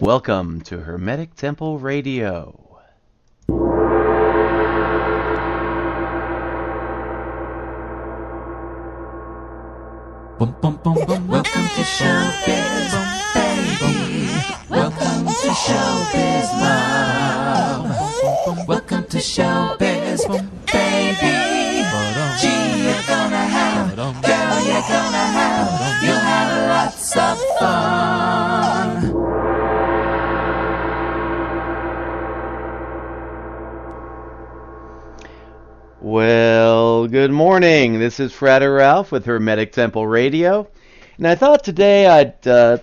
Welcome to Hermetic Temple Radio. Bum, bum, bum, bum. Welcome to Showbiz, baby. Welcome to Showbiz, love. Welcome to Showbiz, baby. Gee, you're gonna have, girl, you're gonna have, you'll have lots of fun. Well, good morning. This is Frater Ralph with Hermetic Temple Radio. And I thought today I'd do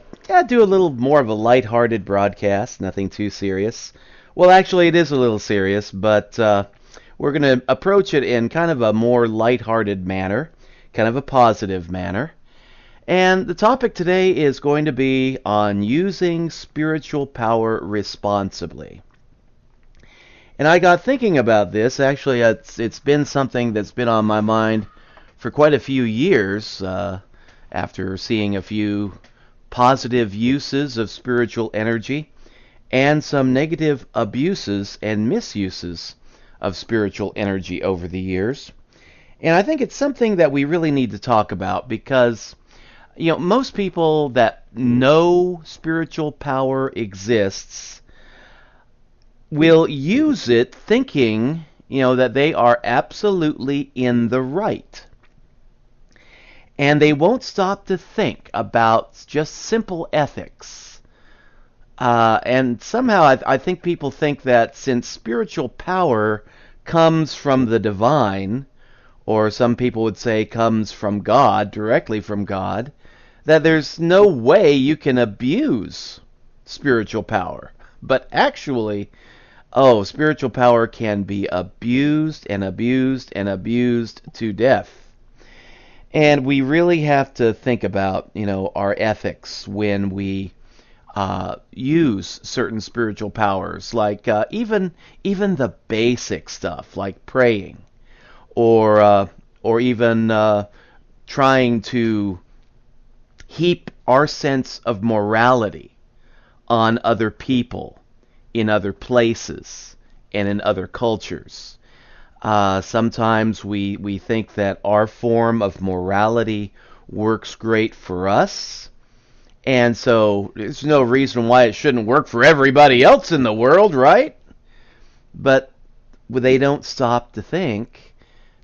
a little more of a lighthearted broadcast, nothing too serious. Well, actually, it is a little serious, but we're going to approach it in kind of a more lighthearted manner, kind of a positive manner. And the topic today is going to be on using spiritual power responsibly. And I got thinking about this. Actually, it's been something that's been on my mind for quite a few years after seeing a few positive uses of spiritual energy and some negative abuses and misuses of spiritual energy over the years. And I think it's something that we really need to talk about because, most people that know spiritual power exists will use it thinking, that they are absolutely in the right. And they won't stop to think about just simple ethics. And somehow I think people think that since spiritual power comes from the divine, or some people would say comes from God, directly from God, that there's no way you can abuse spiritual power. But actually, spiritual power can be abused and abused and abused to death. And we really have to think about, our ethics when we use certain spiritual powers, like even the basic stuff, like praying, or even trying to heap our sense of morality on other people, in other places, and in other cultures. Sometimes we think that our form of morality works great for us, and so there's no reason why it shouldn't work for everybody else in the world, right? But they don't stop to think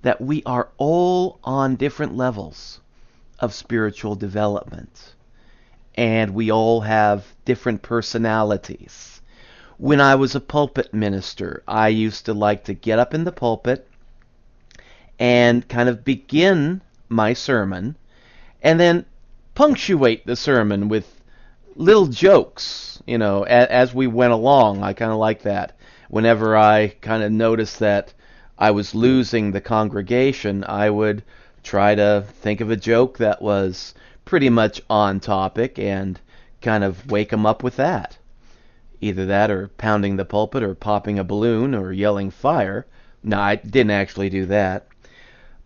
that we are all on different levels of spiritual development, and we all have different personalities. When I was a pulpit minister, I used to like to get up in the pulpit and kind of begin my sermon and then punctuate the sermon with little jokes, as we went along. I kind of like that. Whenever I kind of noticed that I was losing the congregation, I would try to think of a joke that was pretty much on topic and kind of wake them up with that. Either that or pounding the pulpit or popping a balloon or yelling fire. No, I didn't actually do that.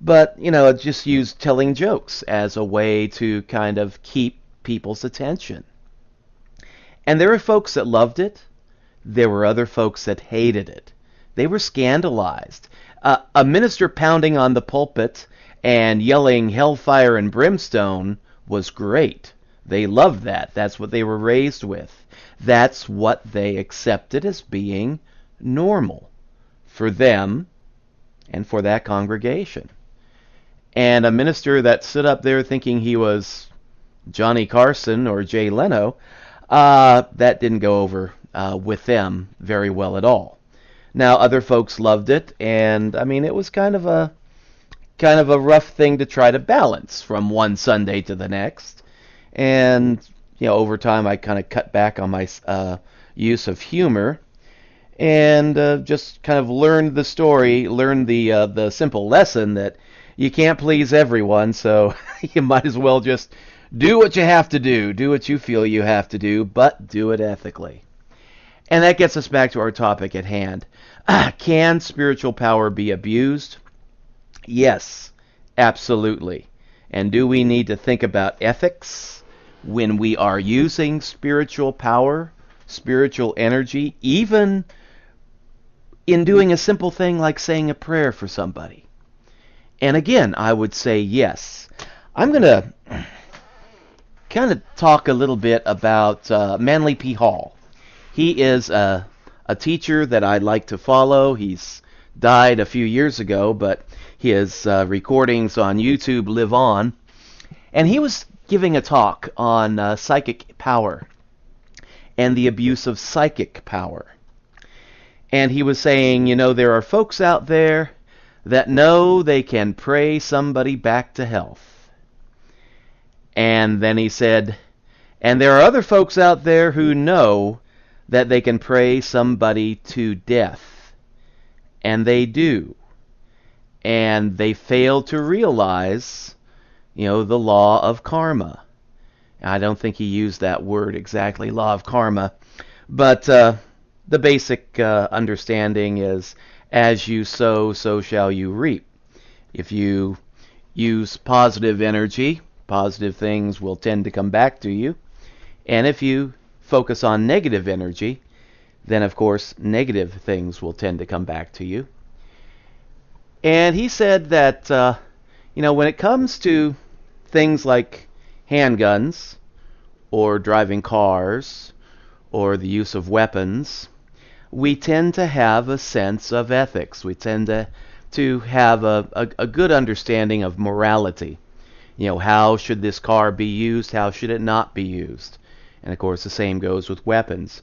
But, just used telling jokes as a way to kind of keep people's attention. And there were folks that loved it. There were other folks that hated it. They were scandalized. A minister pounding on the pulpit and yelling hellfire and brimstone was great. They loved that. That's what they were raised with. That's what they accepted as being normal for them and for that congregation. And a minister that stood up there thinking he was Johnny Carson or Jay Leno, that didn't go over with them very well at all. Now, other folks loved it, and it was kind of a rough thing to try to balance from one Sunday to the next. And over time, I kind of cut back on my use of humor, and just kind of learned the simple lesson that you can't please everyone, so you might as well just do what you have to do what you feel you have to do, but do it ethically. And that gets us back to our topic at hand. Can spiritual power be abused? Yes, absolutely. And do we need to think about ethics when we are using spiritual power spiritual energy, even in doing a simple thing like saying a prayer for somebody? And again, I would say yes. I'm going to kind of talk a little bit about Manly P. Hall. He is a teacher that I like to follow. He's died a few years ago, but his recordings on YouTube live on. And he was giving a talk on psychic power and the abuse of psychic power. And he was saying, there are folks out there that know they can pray somebody back to health. And then he said, and there are other folks out there who know that they can pray somebody to death. And they do. And they fail to realize, the law of karma. I don't think he used that word exactly, law of karma. But the basic understanding is, as you sow, so shall you reap. If you use positive energy, positive things will tend to come back to you. And if you focus on negative energy, then of course negative things will tend to come back to you. And he said that, when it comes to things like handguns, or driving cars, or the use of weapons, we tend to have a sense of ethics. We tend to have a good understanding of morality. How should this car be used? How should it not be used? And of course, the same goes with weapons.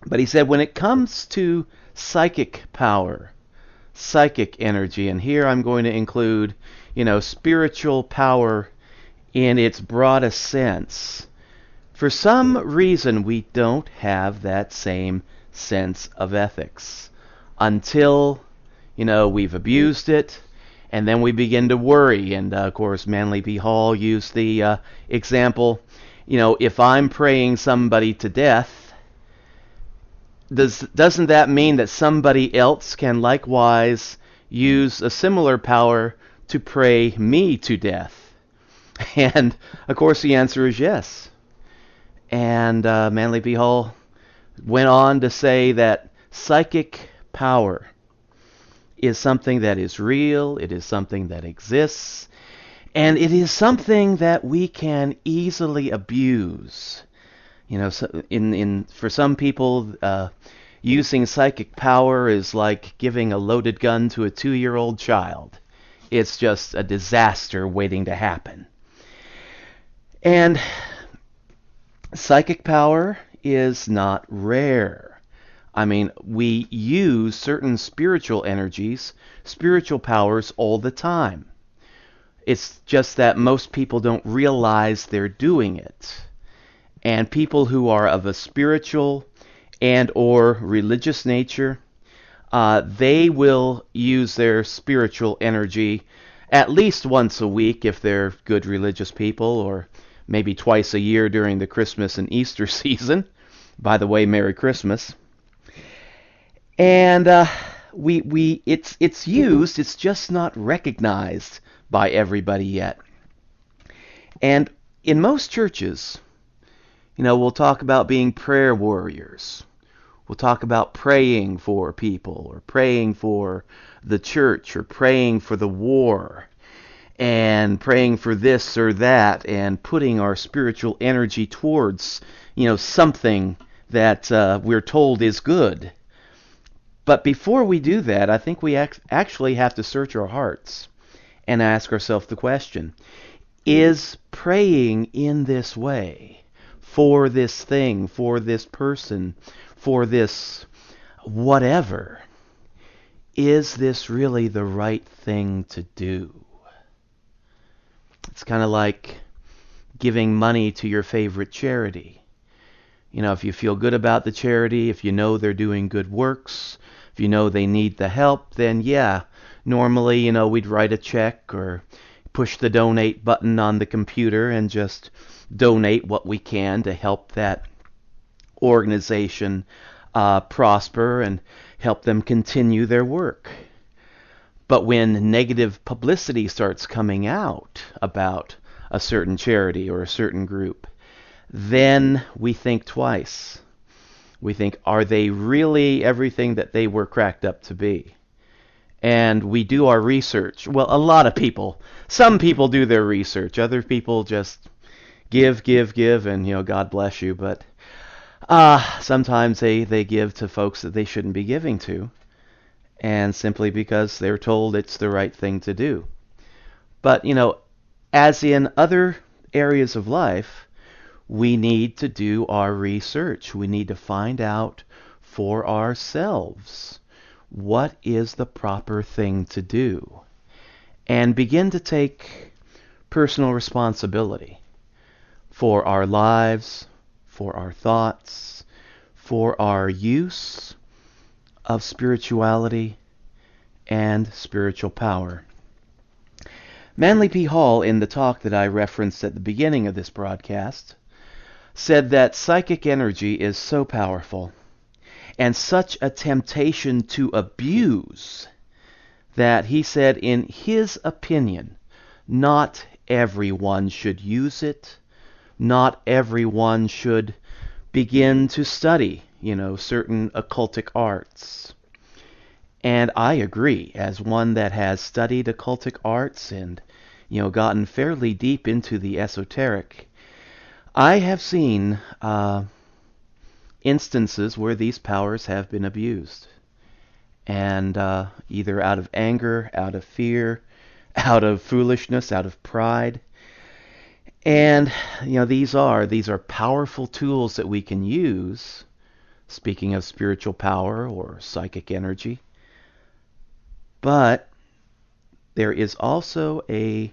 But he said when it comes to psychic power, psychic energy, and here I'm going to include, spiritual power in its broadest sense, for some reason we don't have that same sense of ethics until, we've abused it, and then we begin to worry. And of course, Manly P. Hall used the example, if I'm praying somebody to death, doesn't that mean that somebody else can likewise use a similar power to pray me to death? And of course the answer is yes. And Manly P. Hall went on to say that psychic power is something that is real, it is something that exists, and it is something that we can easily abuse. For some people, using psychic power is like giving a loaded gun to a 2-year-old child. It's just a disaster waiting to happen. And psychic power is not rare. We use certain spiritual energies, spiritual powers all the time. It's just that most people don't realize they're doing it. And people who are of a spiritual and or religious nature, they will use their spiritual energy at least once a week if they're good religious people, or maybe twice a year during the Christmas and Easter season. By the way, Merry Christmas. And it's used, it's just not recognized by everybody yet. And in most churches, we'll talk about being prayer warriors. We'll talk about praying for people, or praying for the church, or praying for the war, and praying for this or that, and putting our spiritual energy towards, something that we're told is good. But before we do that, I think we actually have to search our hearts and ask ourselves the question, is praying in this way, for this thing, for this person, for this whatever, is this really the right thing to do? It's kind of like giving money to your favorite charity. If you feel good about the charity, if you know they're doing good works, if you know they need the help, then yeah, normally, we'd write a check or push the donate button on the computer and just donate what we can to help that organization prosper and help them continue their work. But when negative publicity starts coming out about a certain charity or a certain group, then we think twice. We think, are they really everything that they were cracked up to be? And we do our research. Well, a lot of people, some people do their research. Other people just give, and God bless you. But sometimes they give to folks that they shouldn't be giving to, and simply because they're told it's the right thing to do. But as in other areas of life, we need to do our research. We need to find out for ourselves what is the proper thing to do, and begin to take personal responsibility for our lives, for our thoughts, for our use of spirituality and spiritual power. Manly P. Hall, in the talk that I referenced at the beginning of this broadcast, said that psychic energy is so powerful and such a temptation to abuse that he said, in his opinion, not everyone should use it. Not everyone should begin to study, certain occultic arts. And I agree, as one that has studied occultic arts and, gotten fairly deep into the esoteric, I have seen instances where these powers have been abused. And either out of anger, out of fear, out of foolishness, out of pride. And these are powerful tools that we can use, speaking of spiritual power or psychic energy. But there is also a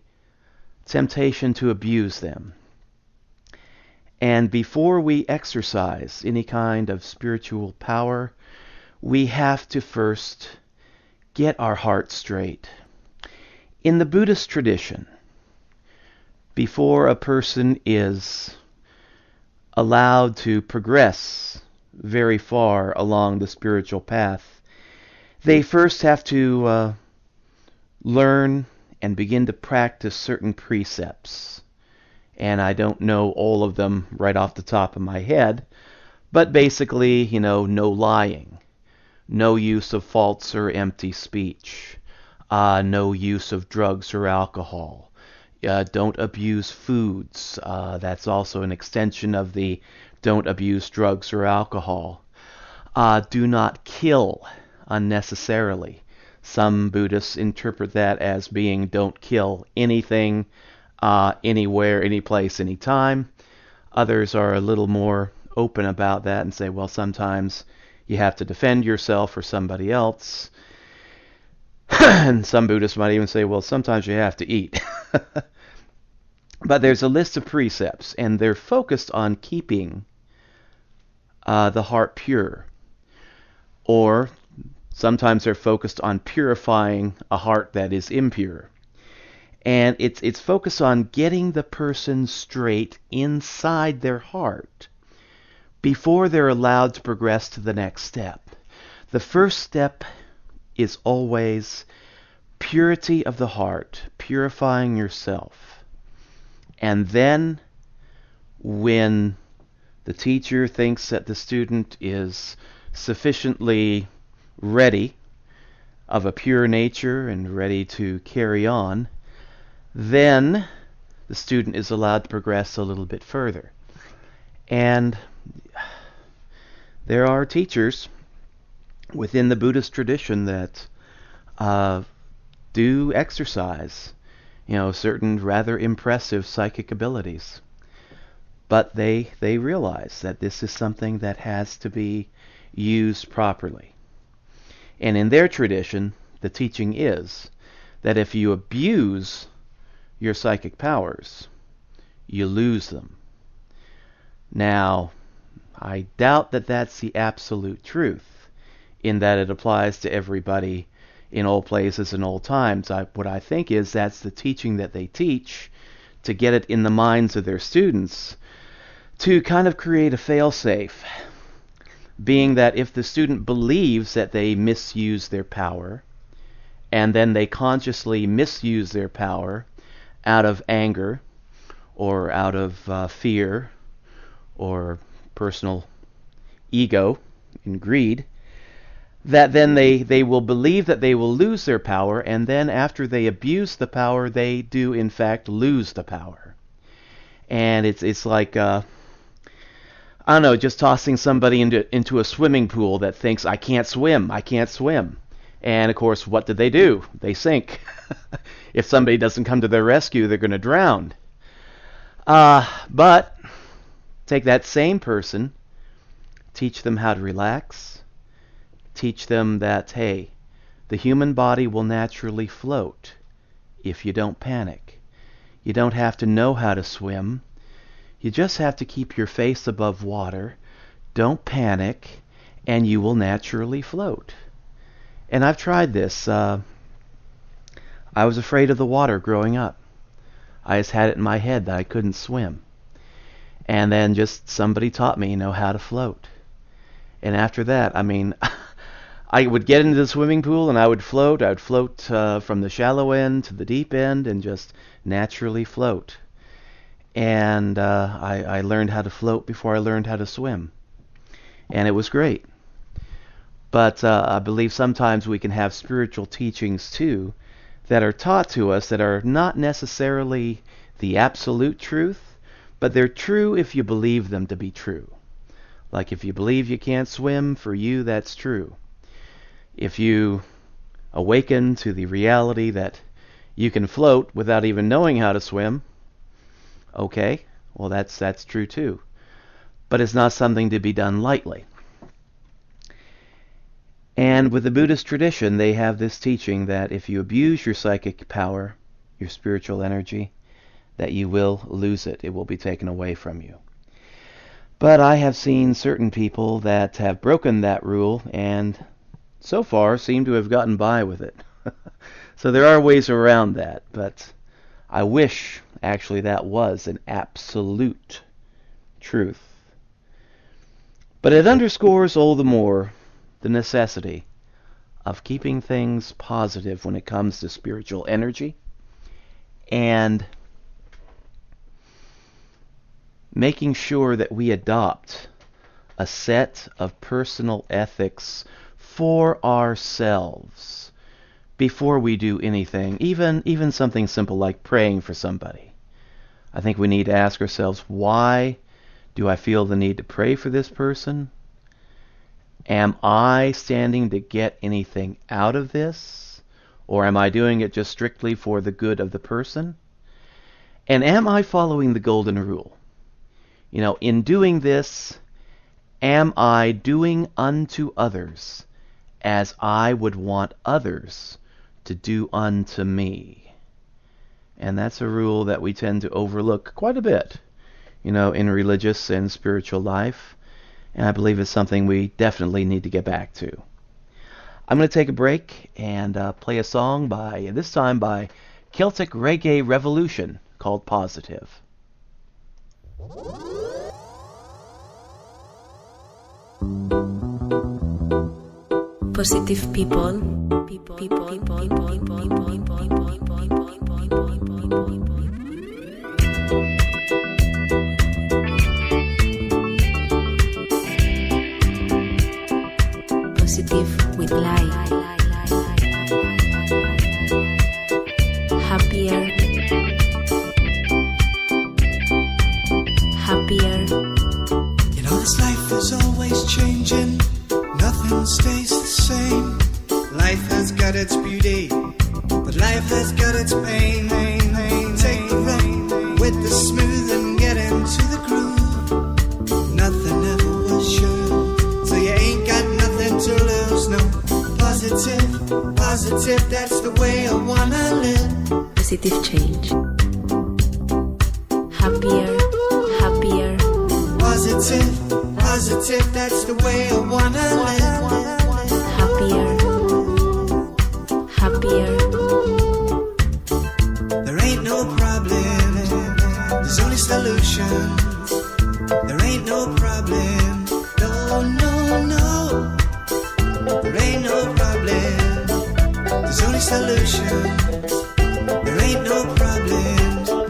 temptation to abuse them. And before we exercise any kind of spiritual power, we have to first get our heart straight. In the Buddhist tradition, before a person is allowed to progress very far along the spiritual path, they first have to learn and begin to practice certain precepts. And I don't know all of them right off the top of my head, but basically, no lying, no use of false or empty speech, no use of drugs or alcohol. Don't abuse foods. That's also an extension of the don't abuse drugs or alcohol. Do not kill unnecessarily. Some Buddhists interpret that as being don't kill anything, anywhere, any place, any time. Others are a little more open about that and say, well, sometimes you have to defend yourself or somebody else. And some Buddhists might even say, well, sometimes you have to eat. But there's a list of precepts, and they're focused on keeping the heart pure. Or sometimes they're focused on purifying a heart that is impure. And it's focused on getting the person straight inside their heart before they're allowed to progress to the next step. The first step is always purity of the heart, purifying yourself. And then when the teacher thinks that the student is sufficiently ready, of a pure nature and ready to carry on, then the student is allowed to progress a little bit further. And there are teachers within the Buddhist tradition that do exercise, certain rather impressive psychic abilities. But they realize that this is something that has to be used properly. And in their tradition, the teaching is that if you abuse your psychic powers, you lose them. Now, I doubt that that's the absolute truth, in that it applies to everybody in all places and all times. What I think is that's the teaching that they teach to get it in the minds of their students, to kind of create a fail-safe, being that if the student believes that they misuse their power, and then they consciously misuse their power out of anger, or out of fear, or personal ego and greed, that then they will believe that they will lose their power, and then after they abuse the power, they do in fact lose the power. And it's like I don't know, just tossing somebody into a swimming pool that thinks I can't swim. And of course, what did they do? They sink. If somebody doesn't come to their rescue, they're going to drown. But take that same person, teach them how to relax, teach them that, hey, the human body will naturally float if you don't panic. You don't have to know how to swim. You just have to keep your face above water. Don't panic, and you will naturally float. And I've tried this. I was afraid of the water growing up. I just had it in my head that I couldn't swim. And then just somebody taught me, how to float. And after that, I would get into the swimming pool and I would float. I would float from the shallow end to the deep end and just naturally float. And I learned how to float before I learned how to swim. And it was great. But I believe sometimes we can have spiritual teachings too that are taught to us that are not necessarily the absolute truth, but they're true if you believe them to be true. Like if you believe you can't swim, for you that's true. If you awaken to the reality that you can float without even knowing how to swim, okay, well that's true too. But it's not something to be done lightly. And with the Buddhist tradition, they have this teaching that if you abuse your psychic power, your spiritual energy, that you will lose it. It will be taken away from you. But I have seen certain people that have broken that rule and so far seem to have gotten by with it. So there are ways around that, but I wish actually that was an absolute truth. But it underscores all the more the necessity of keeping things positive when it comes to spiritual energy and making sure that we adopt a set of personal ethics for ourselves before we do anything, even something simple like praying for somebody. I think we need to ask ourselves, why do I feel the need to pray for this person? Am I standing to get anything out of this? Or am I doing it just strictly for the good of the person? And am I following the golden rule? In doing this, am I doing unto others as I would want others to do unto me? And that's a rule that we tend to overlook quite a bit, in religious and spiritual life. And I believe it's something we definitely need to get back to. I'm going to take a break and play a song this time by Celtic Reggae Revolution called Positive. Positive people. Positive with light. Happier. This life is always changing. Nothing stays the same. Life has got its beauty, but life has got its pain. Take the rough with the smooth and get into the groove. Nothing ever was sure, so you ain't got nothing to lose. No, positive, that's the way I wanna live. Positive change. Happier. Positive, that's the way I wanna live. Happier. There ain't no problem, there's only solutions. There ain't no problem, no. There ain't no problem, there's only solutions. There ain't no problems, no.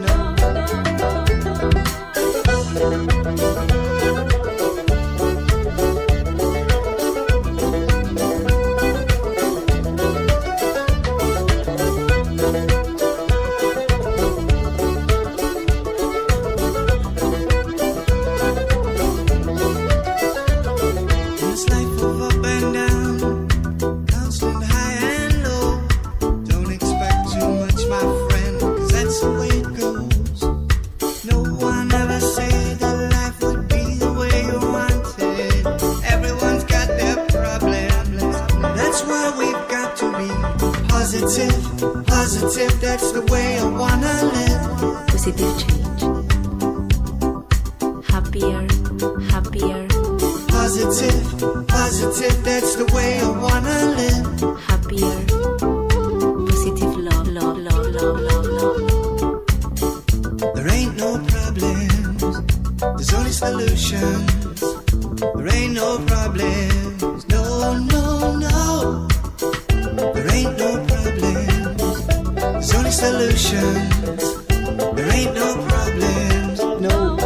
Positive, positive, that's the way I wanna live. Positive change. Happier, happier, Positive, positive, that's the way I wanna live. happier. Positive love, love, love, love, love, love. There ain't no problems, there's only solutions. There ain't no problems, no, no, no. There ain't no problems, there's only solutions. There ain't no problems, no.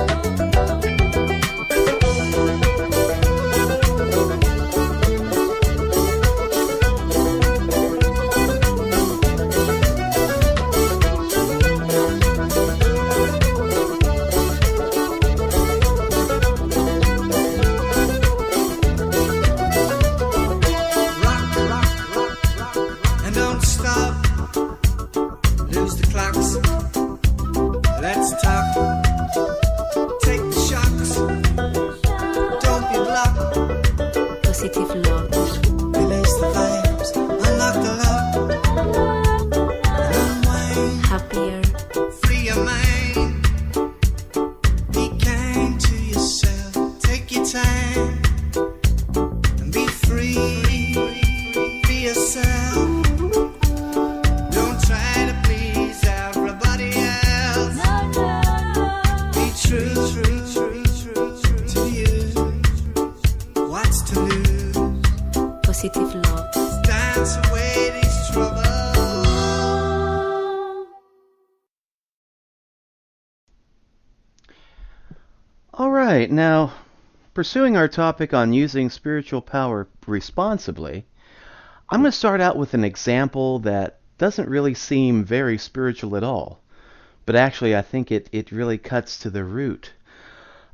And don't stop, lose the clocks. Let's talk, take the shocks. Don't be blocked, Positive love, release the vibes, unlock the lock. Unwind, happier, free your mind. Be kind to yourself, take your time. And be free, be yourself. Don't try to please everybody else. Be true, true, true, true, true to you. What's to lose? positive love. Dance away these troubles. All right, now, pursuing our topic on using spiritual power responsibly, I'm going to start out with an example that doesn't really seem very spiritual at all. But actually, I think it really cuts to the root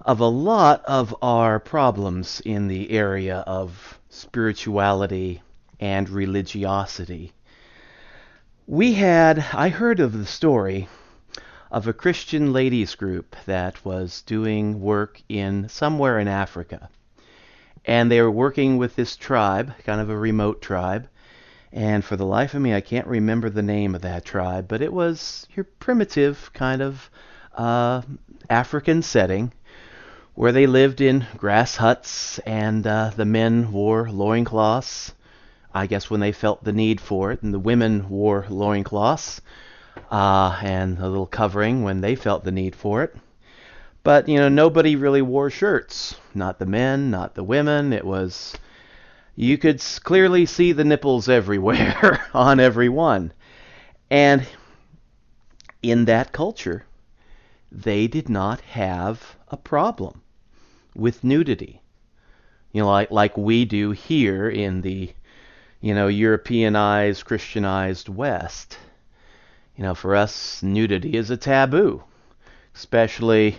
of a lot of our problems in the area of spirituality and religiosity. I heard of the story of a Christian ladies group that was doing work somewhere in Africa. And they were working with this tribe, kind of a remote tribe. And for the life of me, I can't remember the name of that tribe, but it was your primitive kind of African setting where they lived in grass huts, and the men wore loincloths, I guess when they felt the need for it, and the women wore loincloths and a little covering when they felt the need for it. But, nobody really wore shirts. Not the men, not the women. You could clearly see the nipples everywhere on everyone. And in that culture, they did not have a problem with nudity. Like we do here in the, Europeanized, Christianized West. For us, nudity is a taboo, especially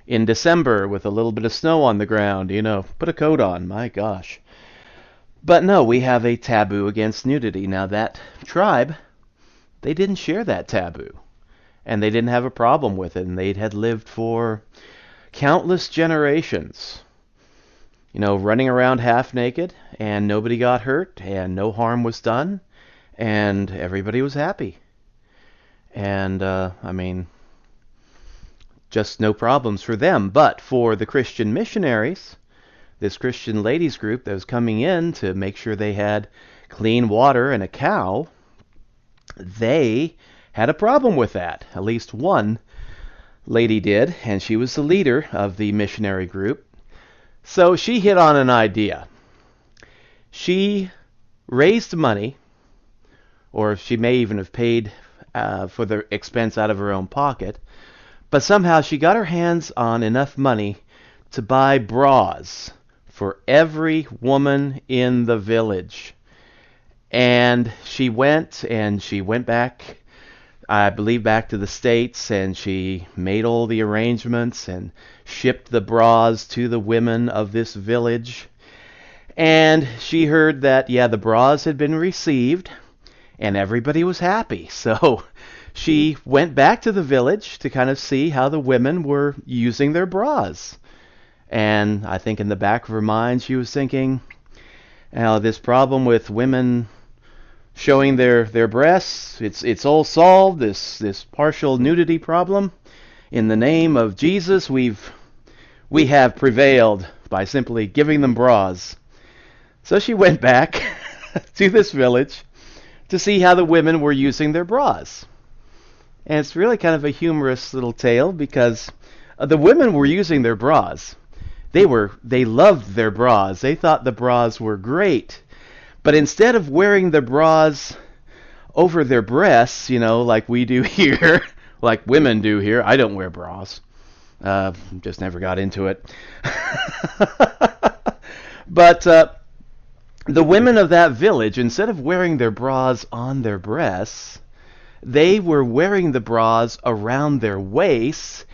in December with a little bit of snow on the ground. Put a coat on, my gosh. But no, we have a taboo against nudity. Now that tribe, they didn't share that taboo. And they didn't have a problem with it. And they had lived for countless generations, running around half naked, and nobody got hurt, and no harm was done, and everybody was happy. And, just no problems for them. But for the Christian missionaries, this Christian ladies group that was coming in to make sure they had clean water and a cow, they had a problem with that. At least one lady did, and she was the leader of the missionary group. So she hit on an idea. She raised money, or she may even have paid for the expense out of her own pocket, but somehow she got her hands on enough money to buy bras for every woman in the village. And she went back, I believe, back to the States, and she made all the arrangements and shipped the bras to the women of this village. And she heard that, the bras had been received, and everybody was happy. So she went back to the village to kind of see how the women were using their bras. And I think in the back of her mind she was thinking, this problem with women showing their breasts. It's all solved, this partial nudity problem. In the name of Jesus, we have prevailed by simply giving them bras. So she went back to this village to see how the women were using their bras. And it's really kind of a humorous little tale because the women were using their bras. They loved their bras. They thought the bras were great. But instead of wearing the bras over their breasts, like we do here, like women do here, I don't wear bras. Just never got into it. But the women of that village, instead of wearing their bras on their breasts, they were wearing the bras around their waists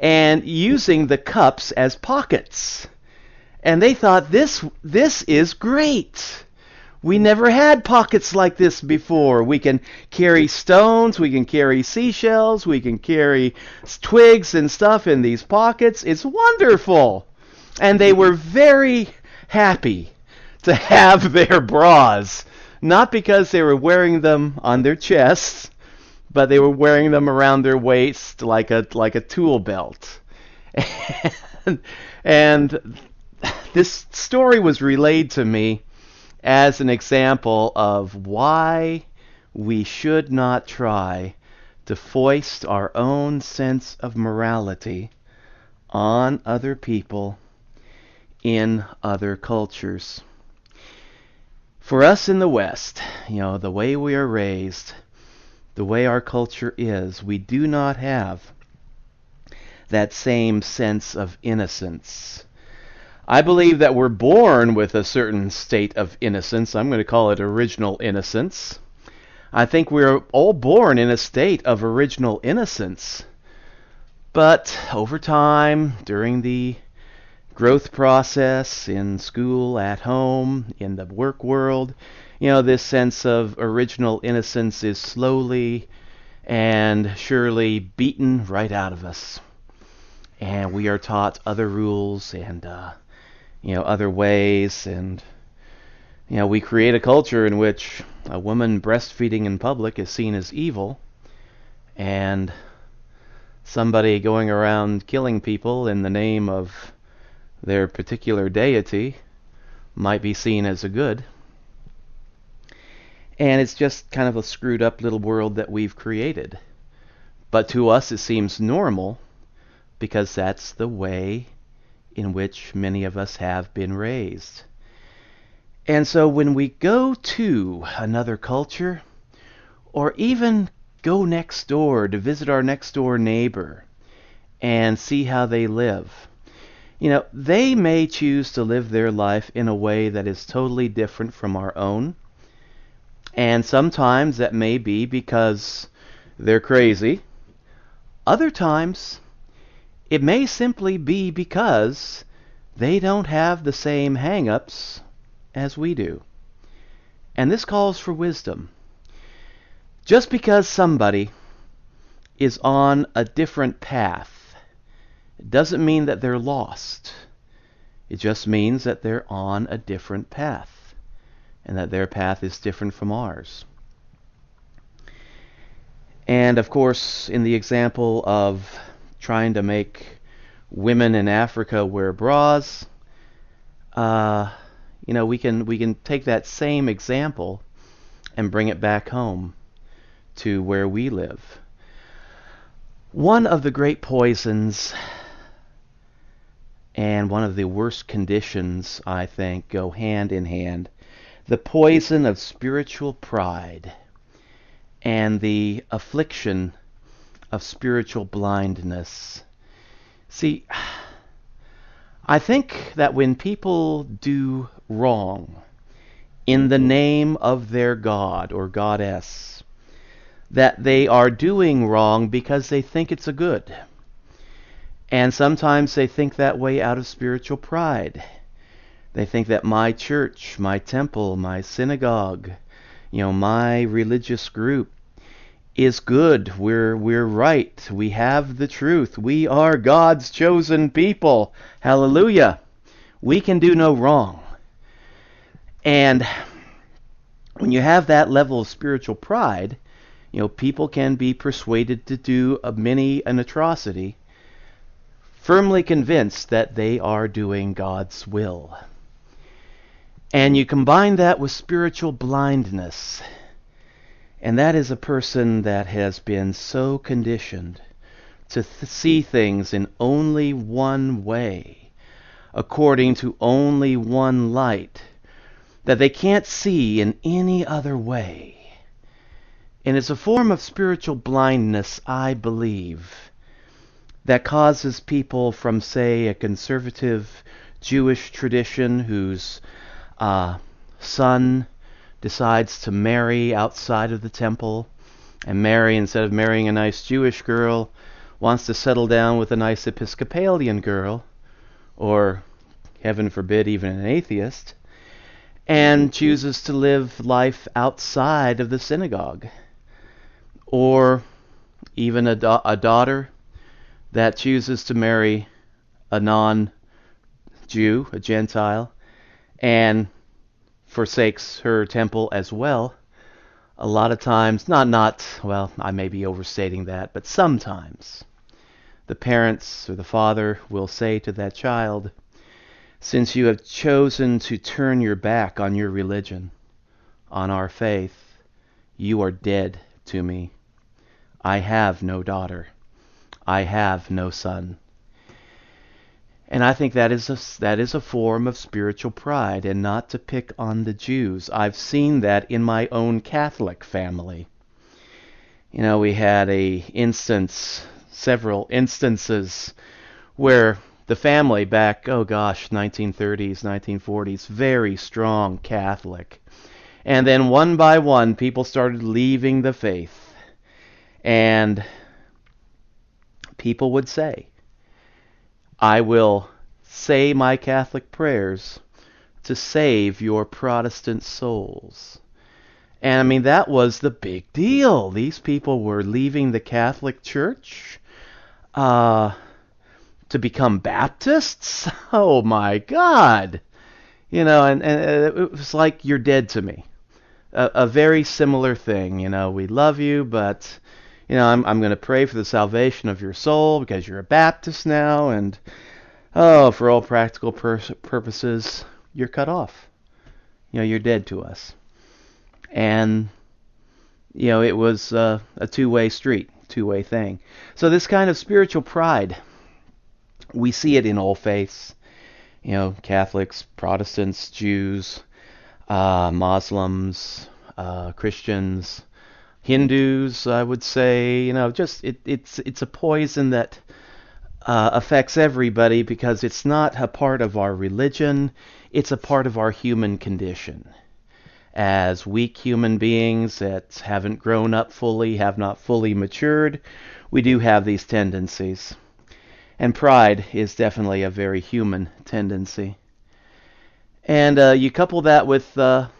and using the cups as pockets. And they thought, this is great. We never had pockets like this before. We can carry stones, we can carry seashells, we can carry twigs and stuff in these pockets. It's wonderful. And they were very happy to have their bras, not because they were wearing them on their chests, but they were wearing them around their waist like a tool belt. And this story was relayed to me as an example of why we should not try to foist our own sense of morality on other people in other cultures. For us in the West, the way we are raised, the way our culture is, we do not have that same sense of innocence. I believe that we're born with a certain state of innocence. I'm going to call it original innocence. I think we're all born in a state of original innocence. But over time, during the growth process in school, at home, in the work world, this sense of original innocence is slowly and surely beaten right out of us. And we are taught other rules and other ways, and we create a culture in which a woman breastfeeding in public is seen as evil, and somebody going around killing people in the name of their particular deity might be seen as a good. And it's just kind of a screwed up little world that we've created. But to us it seems normal because that's the way in which many of us have been raised. And so when we go to another culture, or even go next door to visit our next door neighbor and see how they live, they may choose to live their life in a way that is totally different from our own. And sometimes that may be because they're crazy. Other times, it may simply be because they don't have the same hang-ups as we do. And this calls for wisdom. Just because somebody is on a different path, it doesn't mean that they're lost. It just means that they're on a different path, and that their path is different from ours. And of course, in the example of trying to make women in Africa wear bras, we can take that same example and bring it back home to where we live. One of the great poisons and one of the worst conditions, I think, go hand in hand. The poison of spiritual pride and the affliction of spiritual blindness. See, I think that when people do wrong in the name of their god or goddess, that they are doing wrong because they think it's a good. And sometimes they think that way out of spiritual pride. They think that my church, my temple, my synagogue, my religious group is good. We're right. We have the truth. We are God's chosen people. Hallelujah. We can do no wrong. And when you have that level of spiritual pride, people can be persuaded to do many an atrocity, firmly convinced that they are doing God's will. And you combine that with spiritual blindness, and that is a person that has been so conditioned to see things in only one way, according to only one light, that they can't see in any other way. And it's a form of spiritual blindness, I believe, that causes people from, say, a conservative Jewish tradition whose son decides to marry outside of the temple, and marry, instead of marrying a nice Jewish girl, wants to settle down with a nice Episcopalian girl, or, heaven forbid, even an atheist, and chooses to live life outside of the synagogue. Or even a daughter that chooses to marry a non-Jew, a Gentile, and forsakes her temple as well. A lot of times, well, I may be overstating that, but sometimes the parents or the father will say to that child, since you have chosen to turn your back on your religion, on our faith, you are dead to me. I have no daughter. I have no son. And I think that is a form of spiritual pride, and not to pick on the Jews. I've seen that in my own Catholic family. We had several instances where the family back, 1930s, 1940s, very strong Catholic. And then one by one, people started leaving the faith. And people would say, I will say my Catholic prayers to save your Protestant souls. And that was the big deal. These people were leaving the Catholic Church to become Baptists. Oh my God. And it was like, you're dead to me. A very similar thing. We love you, but I'm going to pray for the salvation of your soul because you're a Baptist now, and for all practical purposes, you're cut off. You're dead to us. And it was a two-way street, two-way thing. So this kind of spiritual pride, we see it in all faiths. Catholics, Protestants, Jews, Muslims, Christians, Hindus, I would say. It's a poison that affects everybody because it's not a part of our religion. It's a part of our human condition. As weak human beings that haven't grown up fully, have not fully matured, we do have these tendencies. And pride is definitely a very human tendency. And you couple that with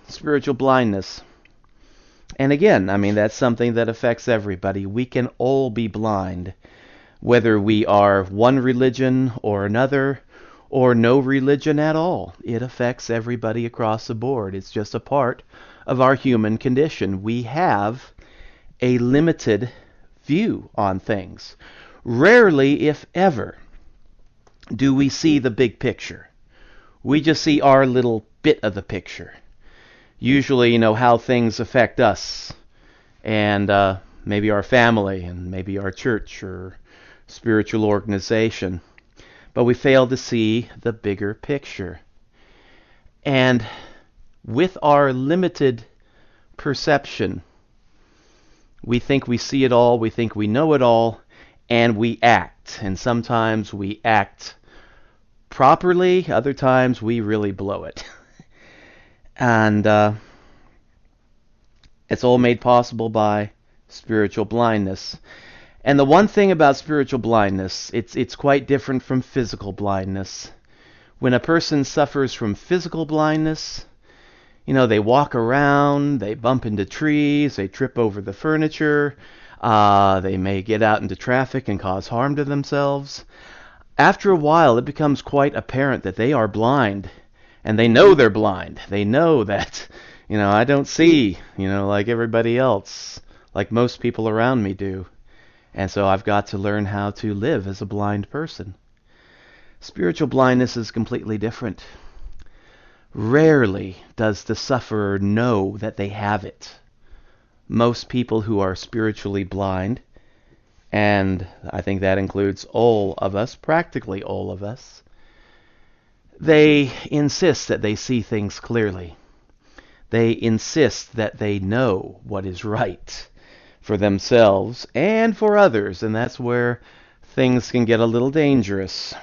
spiritual blindness. And again, that's something that affects everybody. We can all be blind, whether we are one religion or another, or no religion at all. It affects everybody across the board. It's just a part of our human condition. We have a limited view on things. Rarely, if ever, do we see the big picture. We just see our little bit of the picture. Usually, how things affect us, and maybe our family, and maybe our church or spiritual organization. But we fail to see the bigger picture. And with our limited perception, we think we see it all, we think we know it all, and we act. And sometimes we act properly, other times we really blow it. And it's all made possible by spiritual blindness. And the one thing about spiritual blindness, it's quite different from physical blindness. When a person suffers from physical blindness, they walk around, they bump into trees, they trip over the furniture, they may get out into traffic and cause harm to themselves. After a while, it becomes quite apparent that they are blind, and they know they're blind. They know that, I don't see, like everybody else, like most people around me do. And so I've got to learn how to live as a blind person. Spiritual blindness is completely different. Rarely does the sufferer know that they have it. Most people who are spiritually blind, and I think that includes all of us, practically all of us, they insist that they see things clearly. They insist that they know what is right for themselves and for others, and that's where things can get a little dangerous.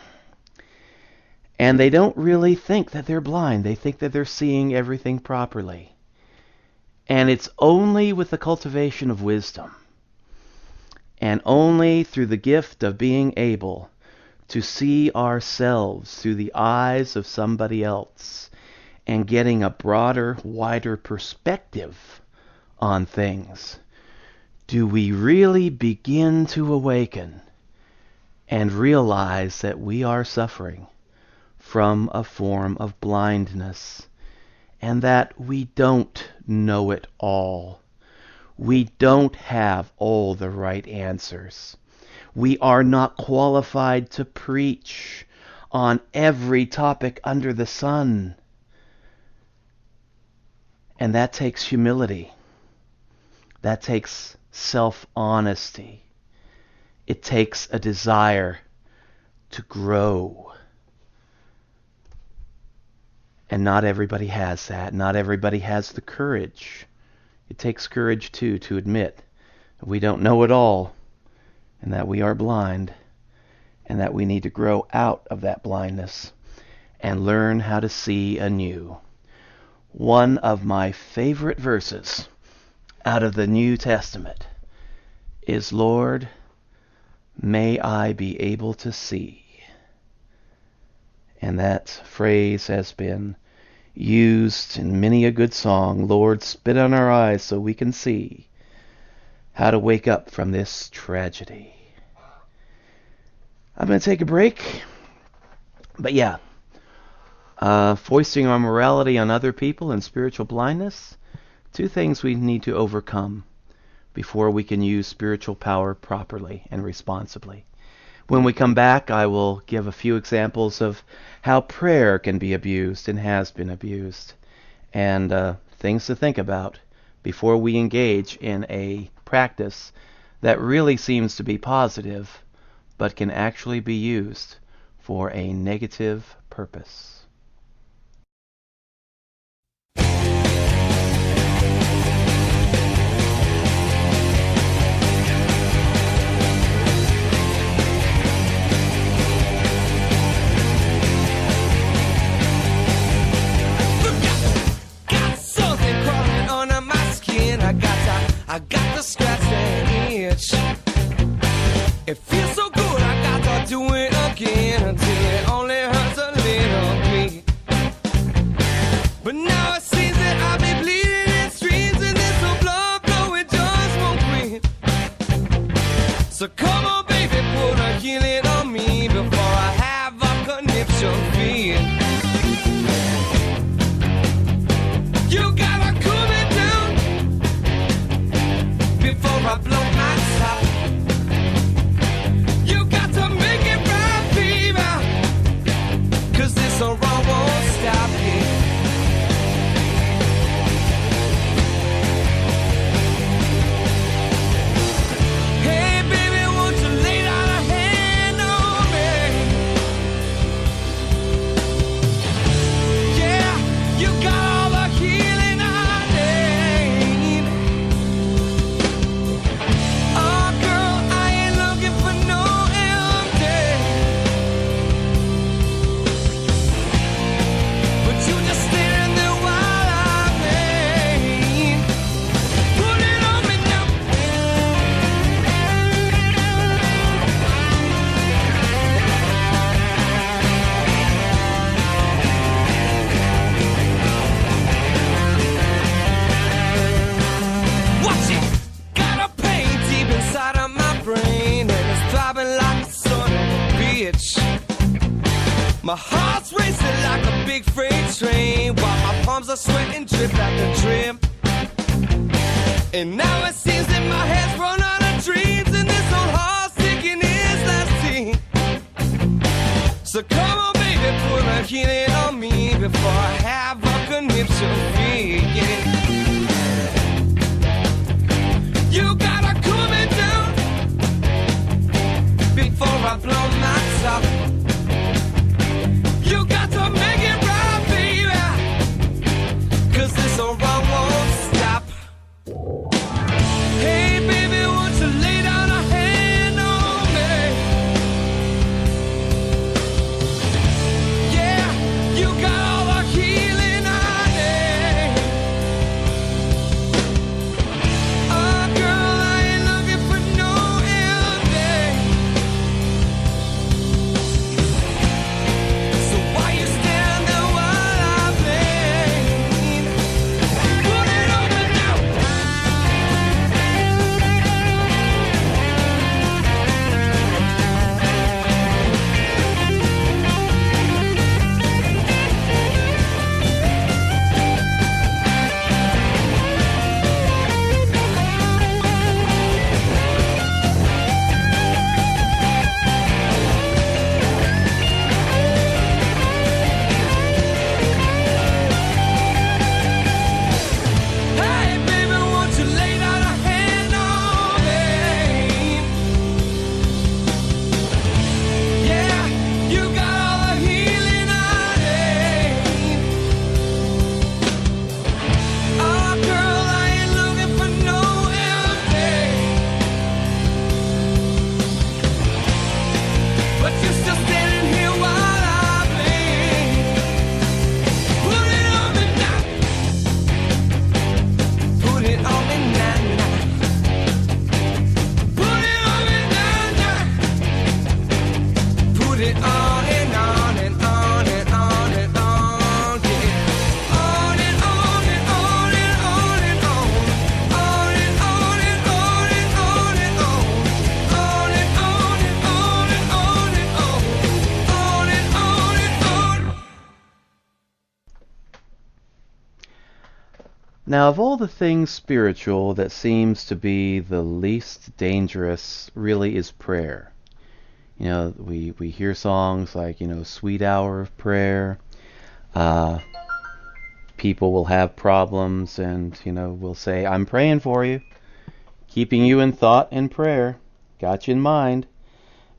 And they don't really think that they're blind. They think that they're seeing everything properly. And it's only with the cultivation of wisdom, and only through the gift of being able to see ourselves through the eyes of somebody else and getting a broader, wider perspective on things, do we really begin to awaken and realize that we are suffering from a form of blindness, and that we don't know it all. We don't have all the right answers. We are not qualified to preach on every topic under the sun. And that takes humility. That takes self-honesty. It takes a desire to grow. And not everybody has that. Not everybody has the courage. It takes courage, too, to admit that we don't know it all, and that we are blind, and that we need to grow out of that blindness and learn how to see anew. One of my favorite verses out of the New Testament is, "Lord, may I be able to see." And that phrase has been used in many a good song. Lord, spit on our eyes so we can see how to wake up from this tragedy. I'm going to take a break. But yeah, foisting our morality on other people and spiritual blindness, two things we need to overcome before we can use spiritual power properly and responsibly. When we come back, I will give a few examples of how prayer can be abused and has been abused, and things to think about before we engage in a practice that really seems to be positive, but can actually be used for a negative purpose. I got to scratch that itch. It feels so good, I got to do it again until it only hurts a little bit. But now it seems that I've been bleeding in streams, and this old blood flow, it just won't quit. So come on, baby, put a healing on me before I have a conniption fit. You gotta cool me down before I blow my top. palms are sweating, drip after drip. And now it seems that my head's run out of dreams, and this old heart's taking its last tea. So come on, baby, put a healing on me before I have a conniption fee. Yeah. You gotta cool me down before I blow my top. You got to make it right, baby, 'cause this old run won't stop. Hey, baby, won't you lay down a hand on me? Yeah, you got all the healing I need. Oh, girl, I ain't looking for no ending. So why you stand there while I bleed? Put it on me now. Hey, baby, won't you lay down a hand on me? Yeah, you got all the healing I need. Oh, girl, I ain't looking for no ending. But you're still standing here while I bleed. Put it on me now. Put it on me now, now. Put it on me now, now. Put it on and on and on and on and on, yeah. On and on and on and on and on. On and on and on and on and on. On and on and on and on and on. On and on and on. Now, of all the things spiritual that seems to be the least dangerous really is prayer. You know, we hear songs like, Sweet Hour of Prayer. People will have problems and, will say, I'm praying for you, keeping you in thought and prayer, got you in mind.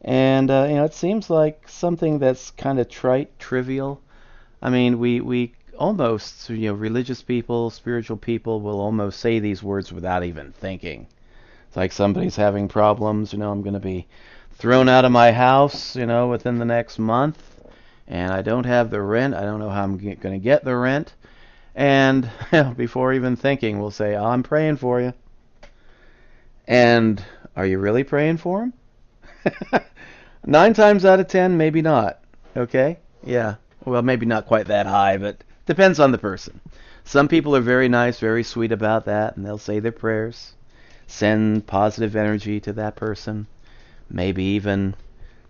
And, it seems like something that's kind of trite, trivial. I mean, we almost, religious people, spiritual people will almost say these words without even thinking. It's like somebody's having problems, I'm going to be thrown out of my house, within the next month, and I don't have the rent. I don't know how I'm going to get the rent. And before even thinking, we'll say, I'm praying for you. And are you really praying for him? 9 times out of 10, maybe not. Okay? Yeah. Well, maybe not quite that high, but depends on the person. Some people are very nice, very sweet about that, and they'll say their prayers, send positive energy to that person, maybe even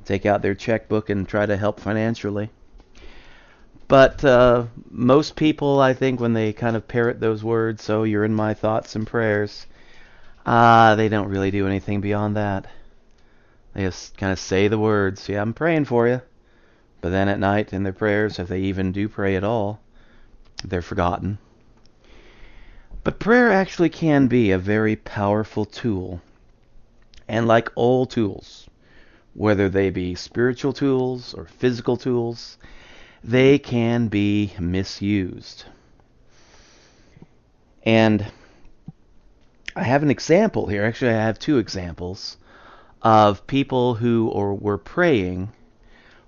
take out their checkbook and try to help financially. But most people, I think, when they kind of parrot those words, so you're in my thoughts and prayers, they don't really do anything beyond that. They just kind of say the words, yeah, I'm praying for you. But then at night in their prayers, if they even do pray at all, they're forgotten. But prayer actually can be a very powerful tool. And like all tools, whether they be spiritual tools or physical tools, they can be misused. And I have an example here. Actually, I have 2 examples of people who were praying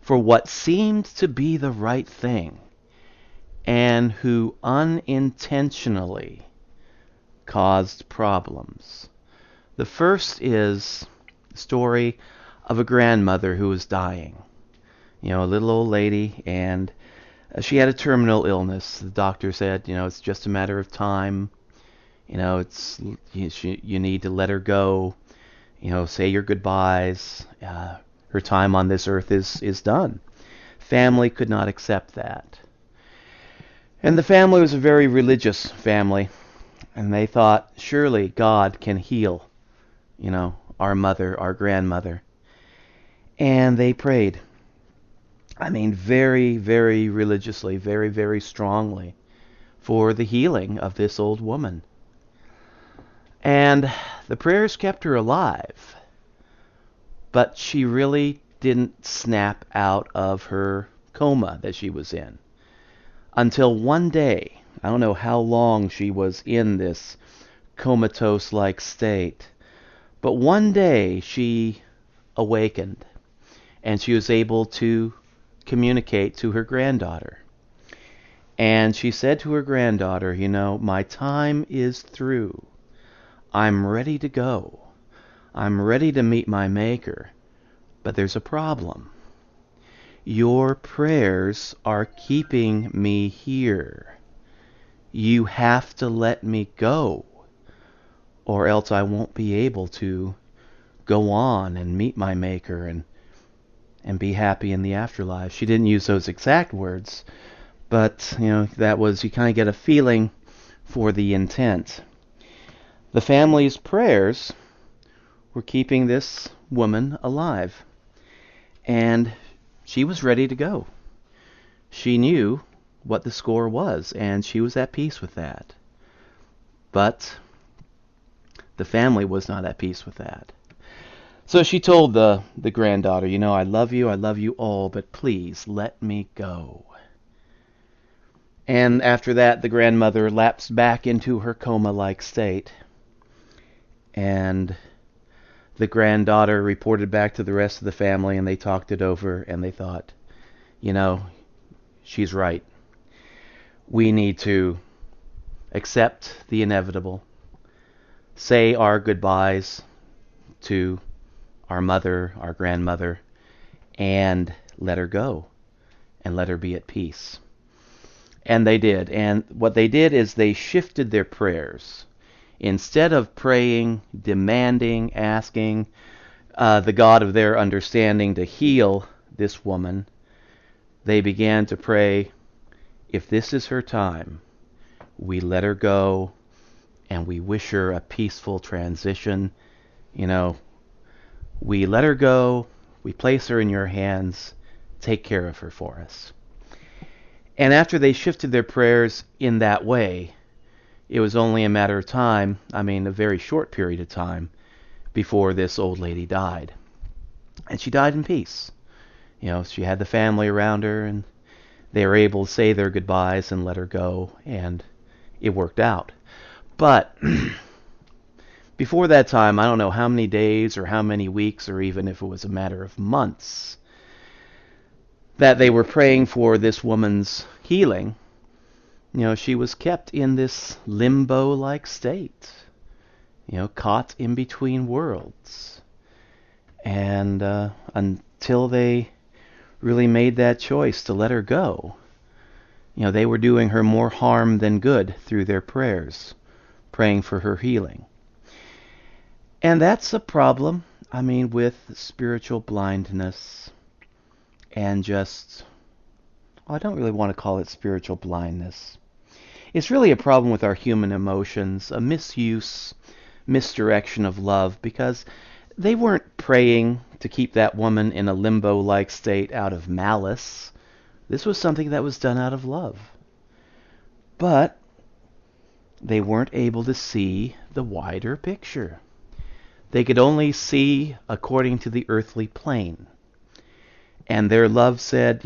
for what seemed to be the right thing and who unintentionally caused problems. The first is the story of a grandmother who was dying. A little old lady, and she had a terminal illness. The doctor said, it's just a matter of time. You need to let her go. Say your goodbyes. Her time on this earth is done. Family could not accept that. And the family was a very religious family, and they thought, surely God can heal, our mother, our grandmother. And they prayed. I mean, very, very religiously, very, very strongly for the healing of this old woman. And the prayers kept her alive, but she really didn't snap out of her coma that she was in until one day. I don't know how long she was in this comatose-like state, but one day she awakened and she was able to communicate to her granddaughter. And she said to her granddaughter, my time is through. I'm ready to go. I'm ready to meet my Maker. But there's a problem. Your prayers are keeping me here. You have to let me go, or else I won't be able to go on and meet my Maker and be happy in the afterlife. She didn't use those exact words, but that was, you kind of get a feeling for the intent. The family's prayers were keeping this woman alive, and she was ready to go. She knew what the score was, and she was at peace with that. But the family was not at peace with that. So she told the granddaughter, I love you all, but please let me go. And after that, the grandmother lapsed back into her coma-like state. And the granddaughter reported back to the rest of the family, and they talked it over, and they thought, she's right. We need to accept the inevitable, say our goodbyes to our mother, our grandmother, and let her go, and let her be at peace. And they did. And what they did is they shifted their prayers. Instead of praying, demanding, asking the God of their understanding to heal this woman, they began to pray, if this is her time, we let her go and we wish her a peaceful transition. We let her go, we place her in your hands, take care of her for us. And after they shifted their prayers in that way, it was only a matter of time, a very short period of time, before this old lady died. And she died in peace. She had the family around her, and they were able to say their goodbyes and let her go, and it worked out. But before that time, I don't know how many days or how many weeks, or even if it was a matter of months, that they were praying for this woman's healing. She was kept in this limbo-like state, caught in between worlds. And until they really made that choice to let her go, they were doing her more harm than good through their prayers, praying for her healing. And that's a problem, with spiritual blindness and just, I don't really want to call it spiritual blindness. It's really a problem with our human emotions, a misuse, misdirection of love, because they weren't praying to keep that woman in a limbo-like state out of malice. This was something that was done out of love. But they weren't able to see the wider picture. They could only see according to the earthly plane. And their love said,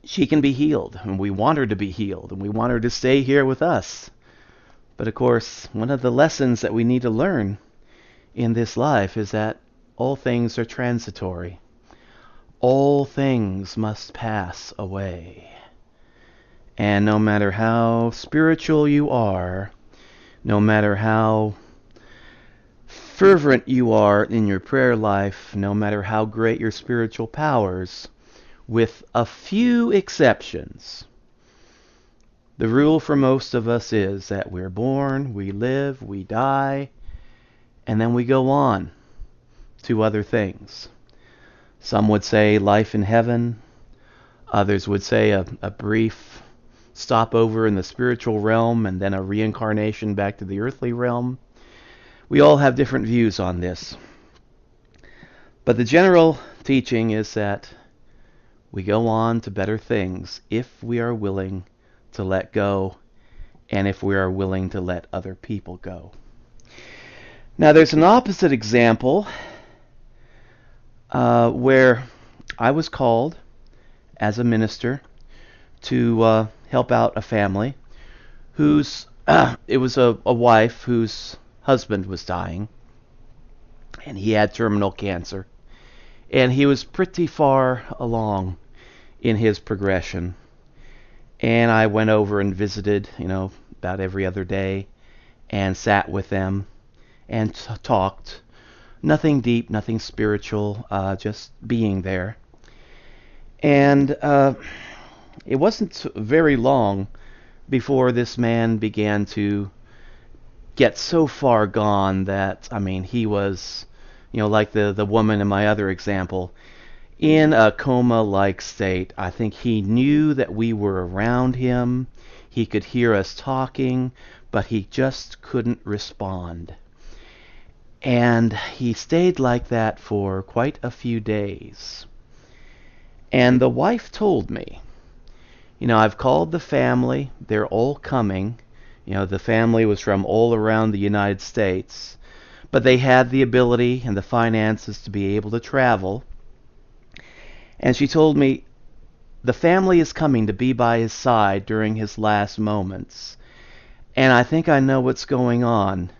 she can be healed, and we want her to be healed, and we want her to stay here with us. But of course, one of the lessons that we need to learn in this life is that all things are transitory. All things must pass away. And no matter how spiritual you are, no matter how fervent you are in your prayer life, no matter how great your spiritual powers, with a few exceptions, the rule for most of us is that we're born, we live, we die, and then we go on to other things. Some would say life in heaven. Others would say a brief stopover in the spiritual realm and then a reincarnation back to the earthly realm. We all have different views on this. But the general teaching is that we go on to better things if we are willing to let go and if we are willing to let other people go. Now there's an opposite example where I was called as a minister to help out a family whose it was a wife whose husband was dying, and he had terminal cancer, and he was pretty far along in his progression. And I went over and visited, about every other day, and sat with them and talked. Nothing deep, nothing spiritual, just being there. And it wasn't very long before this man began to get so far gone that, he was, like the woman in my other example, in a coma-like state. I think he knew that we were around him. He could hear us talking, but he just couldn't respond. And he stayed like that for quite a few days. And the wife told me, I've called the family. They're all coming. The family was from all around the United States, but they had the ability and the finances to be able to travel. And she told me, the family is coming to be by his side during his last moments. And I think I know what's going on.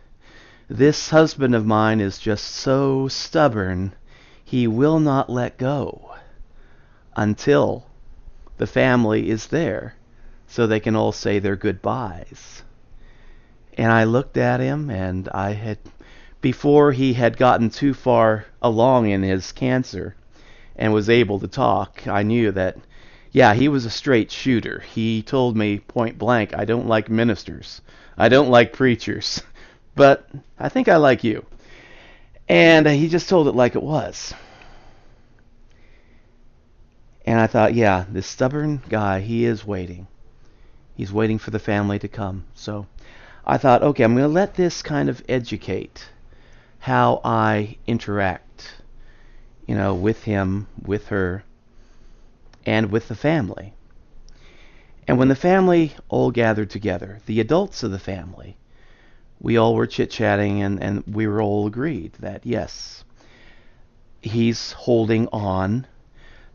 This husband of mine is just so stubborn, he will not let go until the family is there so they can all say their goodbyes. And I looked at him, and before he had gotten too far along in his cancer and was able to talk, I knew that, he was a straight shooter. He told me point blank, I don't like ministers. I don't like preachers. But I think I like you. And he just told it like it was. And I thought, this stubborn guy, he is waiting. He's waiting for the family to come. So I thought, okay, I'm going to let this kind of educate how I interact, with him, with her, and with the family. And when the family all gathered together, the adults of the family, we all were chit-chatting, and we were all agreed that, yes, he's holding on.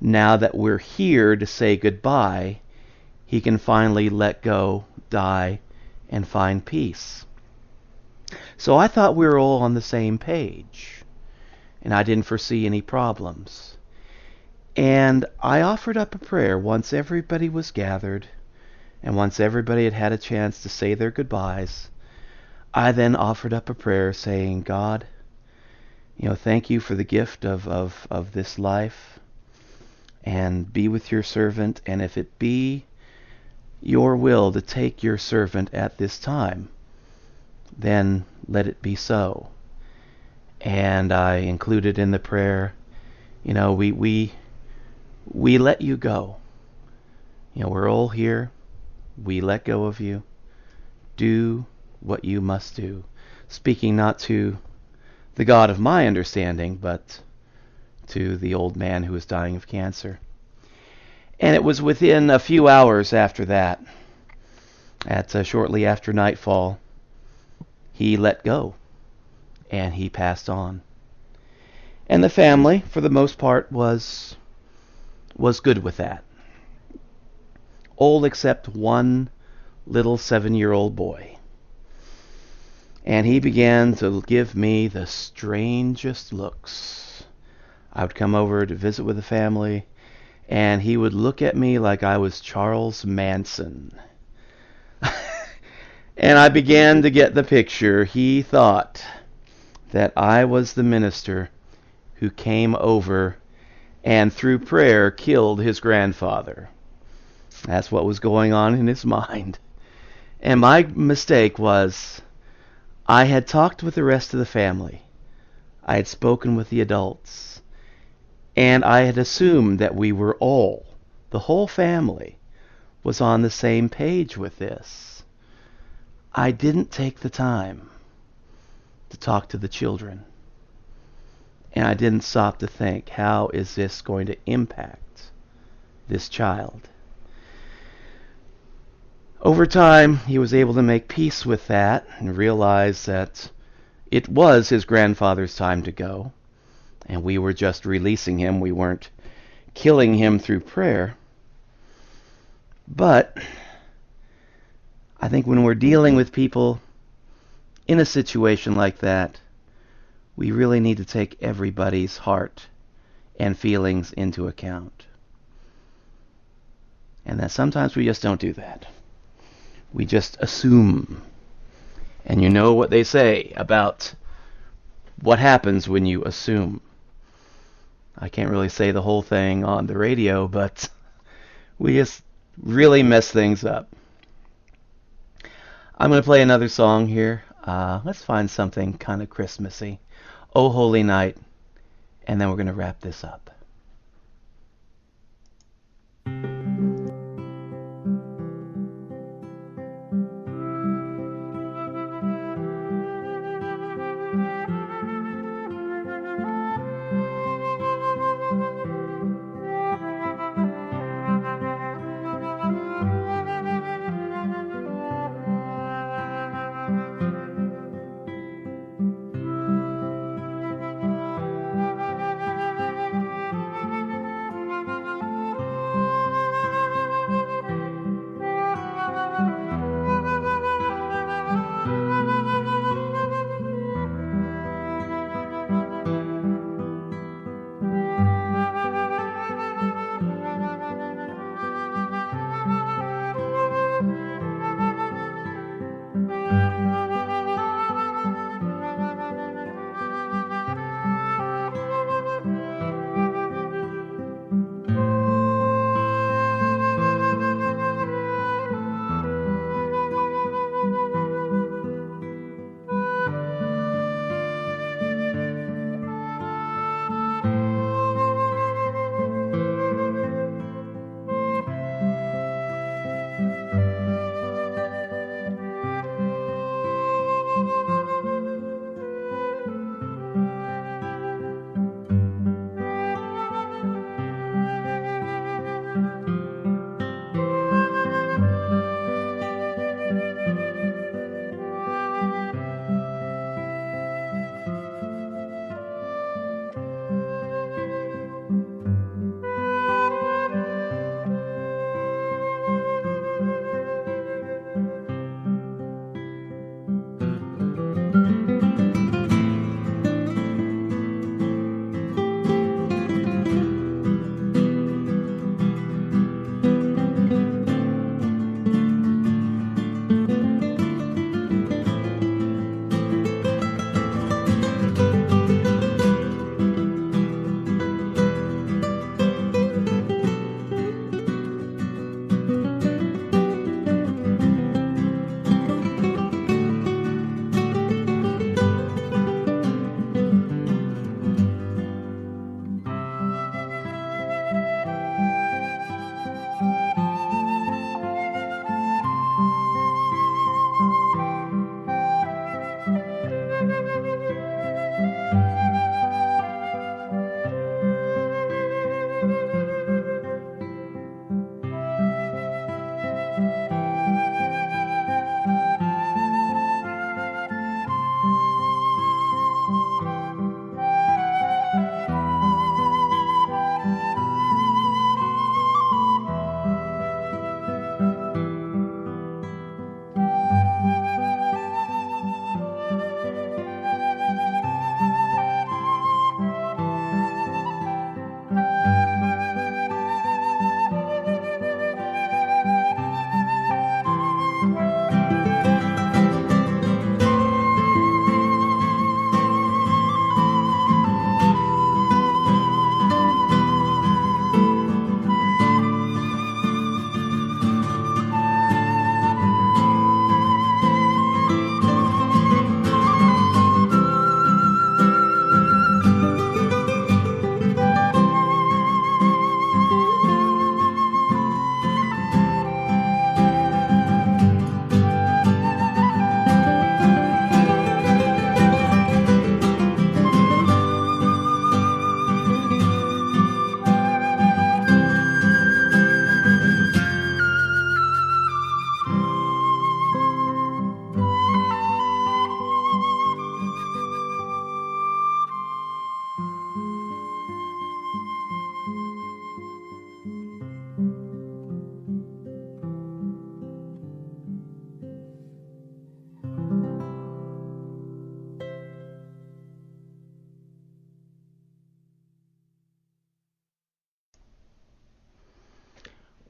Now that we're here to say goodbye, he can finally let go, die, and find peace. So I thought we were all on the same page, and I didn't foresee any problems. And I offered up a prayer once everybody was gathered, and once everybody had had a chance to say their goodbyes. I then offered up a prayer saying, God, thank you for the gift of this life, and be with your servant, and if it be your will to take your servant at this time, then let it be so. And I included in the prayer, we let you go. We're all here. We let go of you. Do what you must do. Speaking not to the God of my understanding, but to the old man who was dying of cancer. And it was within a few hours after that, shortly after nightfall, he let go, and he passed on. And the family, for the most part, was good with that. All except one little 7-year-old boy. And he began to give me the strangest looks. I would come over to visit with the family, and he would look at me like I was Charles Manson. And I began to get the picture. He thought that I was the minister who came over and through prayer killed his grandfather. That's what was going on in his mind. And my mistake was, I had talked with the rest of the family. I had spoken with the adults. And I had assumed that we were all The whole family was on the same page with this. I didn't take the time to talk to the children. And I didn't stop to think, how is this going to impact this child? Over time, he was able to make peace with that and realize that it was his grandfather's time to go, and we were just releasing him. We weren't killing him through prayer. But I think when we're dealing with people in a situation like that, we really need to take everybody's heart and feelings into account. And that sometimes we just don't do that. We just assume. And you know what they say about what happens when you assume. I can't really say the whole thing on the radio, but we just really mess things up. I'm going to play another song here. Let's find something kind of Christmassy. Oh Holy Night. And then we're going to wrap this up.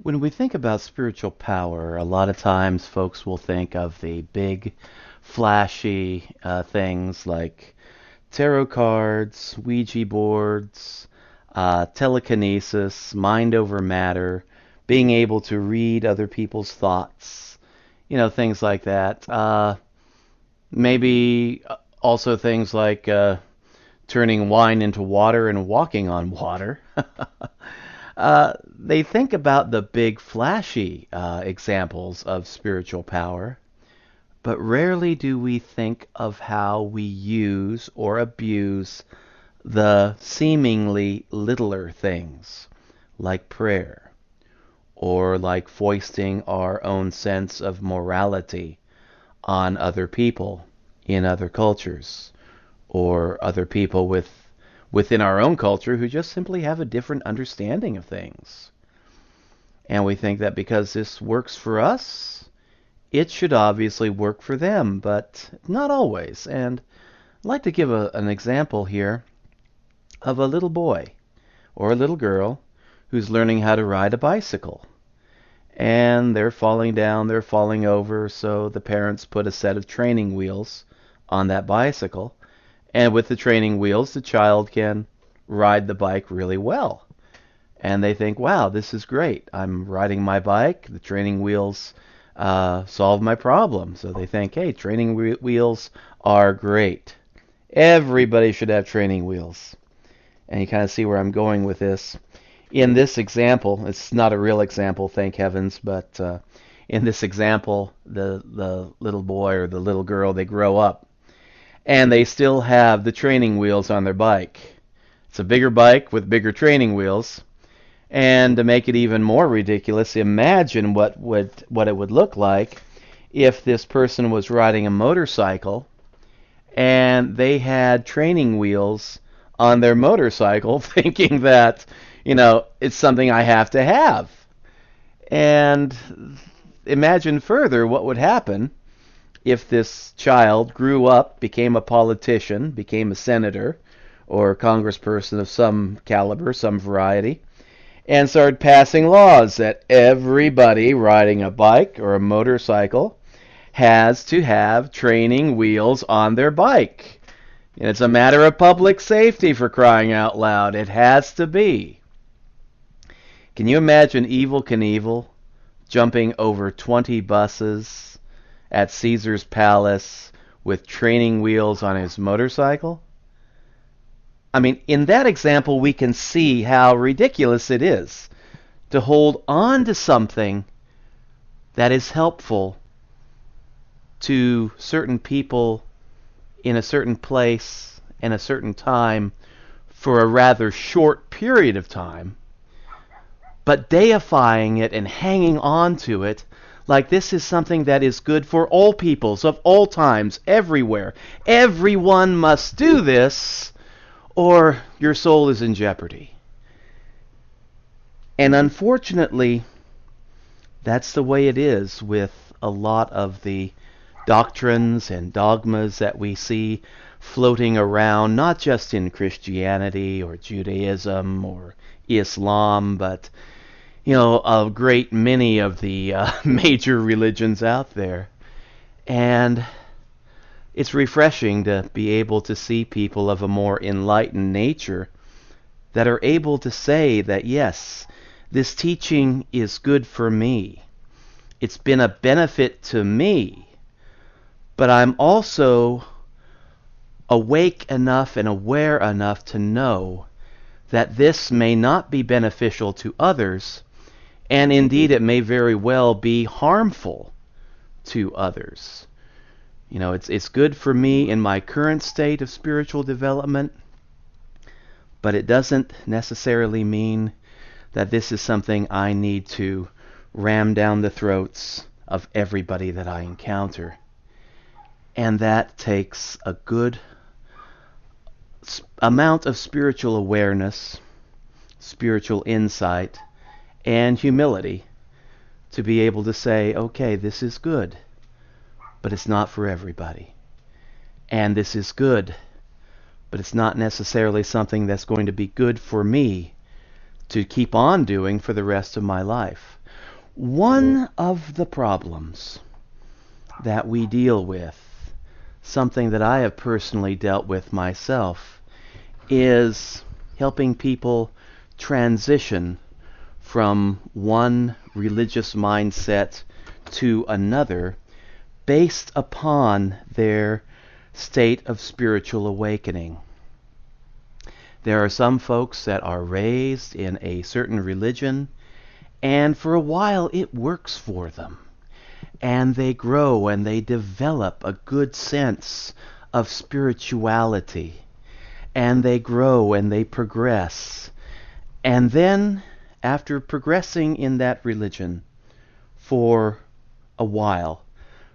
When we think about spiritual power, a lot of times folks will think of the big, flashy things like tarot cards, Ouija boards, telekinesis, mind over matter, being able to read other people's thoughts, things like that. Maybe also things like turning wine into water and walking on water. They think about the big, flashy examples of spiritual power, but rarely do we think of how we use or abuse the seemingly littler things, like prayer, or like foisting our own sense of morality on other people in other cultures, or other people within our own culture who just simply have a different understanding of things. And we think that because this works for us, it should obviously work for them, but not always. And I'd like to give an example here of a little boy or a little girl who's learning how to ride a bicycle. And they're falling down, they're falling over, so the parents put a set of training wheels on that bicycle. And with the training wheels, the child can ride the bike really well. And they think, wow, this is great. I'm riding my bike. The training wheels solve my problem. So they think, hey, training wheels are great. Everybody should have training wheels. And you kind of see where I'm going with this. In this example, it's not a real example, thank heavens, but in this example, the little boy or the little girl, they grow up, and they still have the training wheels on their bike. It's a bigger bike with bigger training wheels. And to make it even more ridiculous, imagine what it would look like if this person was riding a motorcycle and they had training wheels on their motorcycle, thinking that, it's something I have to have. And imagine further what would happen if this child grew up, became a politician, became a senator or a congressperson of some caliber, some variety, and started passing laws that everybody riding a bike or a motorcycle has to have training wheels on their bike. And it's a matter of public safety, for crying out loud. It has to be. Can you imagine Evel Knievel jumping over 20 buses at Caesar's Palace with training wheels on his motorcycle? I mean, in that example, we can see how ridiculous it is to hold on to something that is helpful to certain people in a certain place and a certain time for a rather short period of time, but deifying it and hanging on to it like this is something that is good for all peoples of all times, everywhere. Everyone must do this, or your soul is in jeopardy. And unfortunately, that's the way it is with a lot of the doctrines and dogmas that we see floating around, not just in Christianity or Judaism or Islam, but a great many of the major religions out there. And it's refreshing to be able to see people of a more enlightened nature that are able to say that, yes, this teaching is good for me. It's been a benefit to me, but I'm also awake enough and aware enough to know that this may not be beneficial to others, and indeed it may very well be harmful to others. It's good for me in my current state of spiritual development, but it doesn't necessarily mean that this is something I need to ram down the throats of everybody that I encounter. And that takes a good amount of spiritual awareness, spiritual insight, and humility to be able to say, okay, this is good, but it's not for everybody. And this is good, but it's not necessarily something that's going to be good for me to keep on doing for the rest of my life. One of the problems that we deal with, something that I have personally dealt with myself, is helping people transition from one religious mindset to another based upon their state of spiritual awakening. There are some folks that are raised in a certain religion, and for a while it works for them. And they grow and they develop a good sense of spirituality. And they grow and they progress. And then, after progressing in that religion for a while,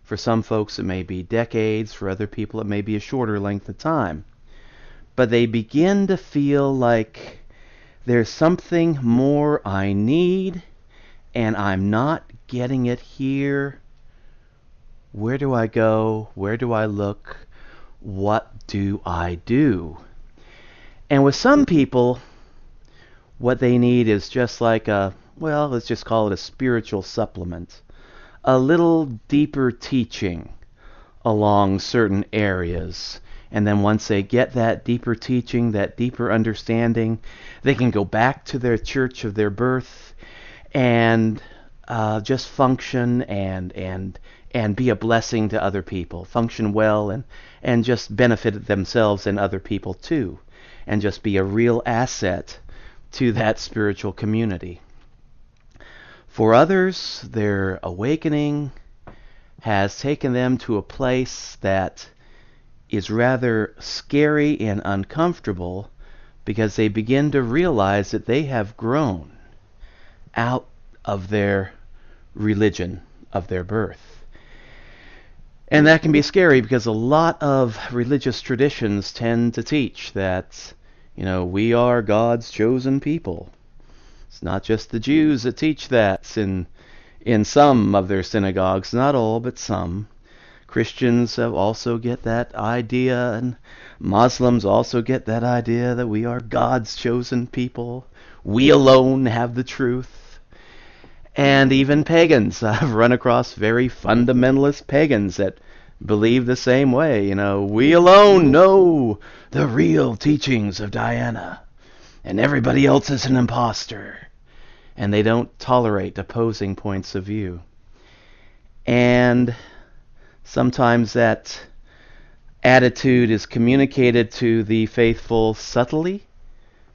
for some folks it may be decades, for other people it may be a shorter length of time, but they begin to feel like there's something more I need, and I'm not getting it here. Where do I go? Where do I look? What do I do? And with some people, what they need is just like let's just call it a spiritual supplement. A little deeper teaching along certain areas. And then once they get that deeper teaching, that deeper understanding, they can go back to their church of their birth and just function and be a blessing to other people, function well and just benefit themselves and other people too, and just be a real asset to that spiritual community. For others, their awakening has taken them to a place that is rather scary and uncomfortable because they begin to realize that they have grown out of their religion of their birth. And that can be scary because a lot of religious traditions tend to teach that, we are God's chosen people. It's not just the Jews that teach that in some of their synagogues, not all, but some. Christians also get that idea, and Muslims also get that idea that we are God's chosen people. We alone have the truth. And even pagans. I've run across very fundamentalist pagans that believe the same way. We alone know the real teachings of Diana, and everybody else is an imposter. And they don't tolerate opposing points of view. And sometimes that attitude is communicated to the faithful subtly,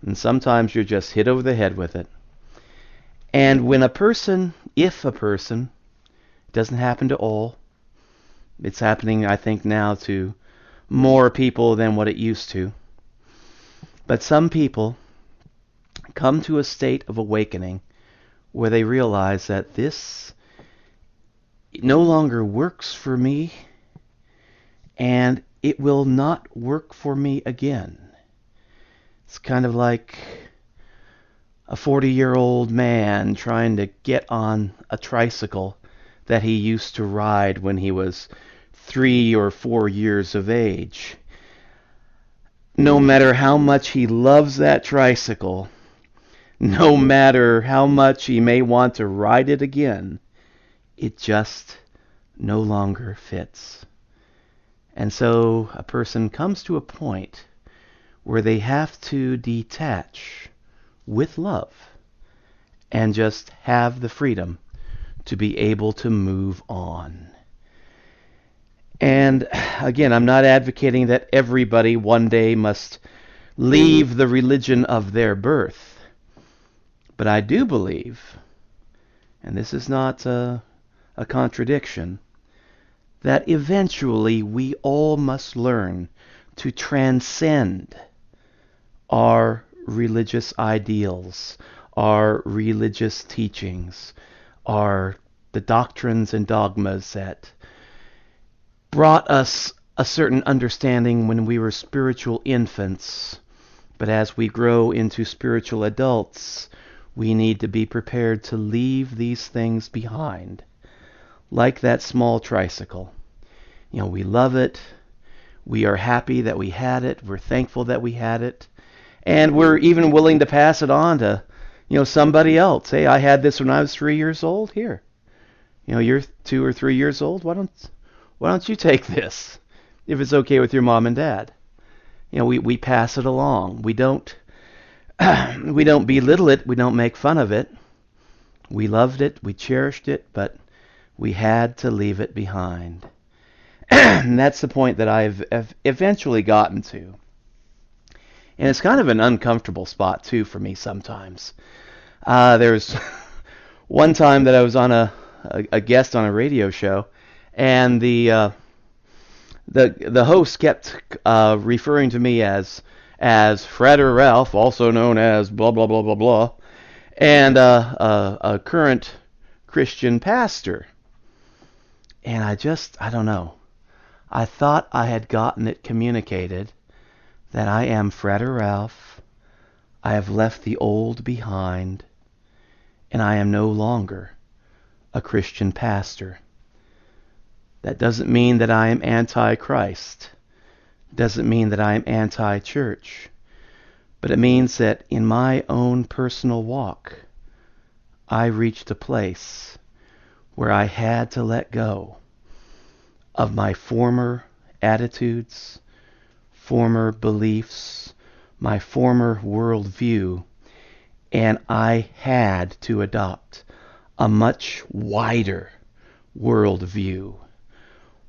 and sometimes you're just hit over the head with it. And when if a person, it doesn't happen to all, it's happening, I think, now to more people than what it used to. But some people come to a state of awakening where they realize that this no longer works for me, and it will not work for me again. It's kind of like a 40-year-old man trying to get on a tricycle that he used to ride when he was 3 or 4 years of age. No matter how much he loves that tricycle, no matter how much he may want to ride it again, it just no longer fits. And so a person comes to a point where they have to detach with love and just have the freedom to be able to move on. And again, I'm not advocating that everybody one day must leave the religion of their birth. But I do believe, and this is not a contradiction, that eventually we all must learn to transcend our religious ideals, our religious teachings, the doctrines and dogmas that brought us a certain understanding when we were spiritual infants. But as we grow into spiritual adults, we need to be prepared to leave these things behind. Like that small tricycle. We love it. We are happy that we had it. We're thankful that we had it. And we're even willing to pass it on to Somebody else. Hey, I had this when I was 3 years old. Here, you're 2 or 3 years old. Why don't you take this if it's okay with your mom and dad? We pass it along. We don't we don't belittle it. We don't make fun of it. We loved it. We cherished it, but we had to leave it behind. And that's the point that I've eventually gotten to. And it's kind of an uncomfortable spot, too, for me sometimes. There's one time that I was on a guest on a radio show, and the host kept referring to me as Fred or Ralph, also known as blah, blah, blah, blah, blah, and a current Christian pastor. And I don't know. I thought I had gotten it communicated that I am Fred or Ralph. I have left the old behind, and I am no longer a Christian pastor. That doesn't mean that I am anti-Christ. Doesn't mean that I am anti-church. But it means that in my own personal walk, I reached a place where I had to let go of my former attitudes, former beliefs, my former worldview, and I had to adopt a much wider worldview.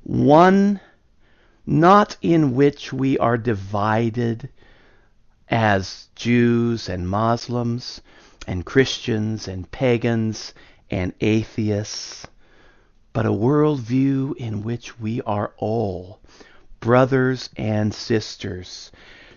One not in which we are divided as Jews and Muslims and Christians and pagans and atheists, but a worldview in which we are all brothers and sisters,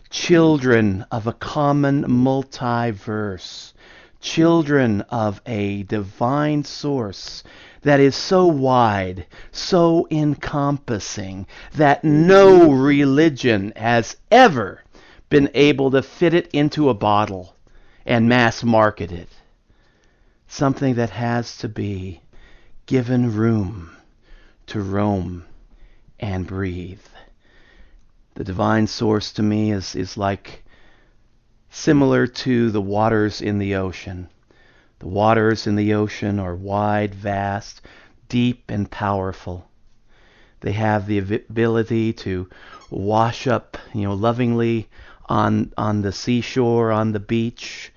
children of a common multiverse, children of a divine source that is so wide, so encompassing, that no religion has ever been able to fit it into a bottle and mass market it. Something that has to be given room to roam and breathe. The divine source to me is like similar to the waters in the ocean. The waters in the ocean are wide, vast, deep, and powerful. They have the ability to wash up, lovingly on the seashore, on the beach.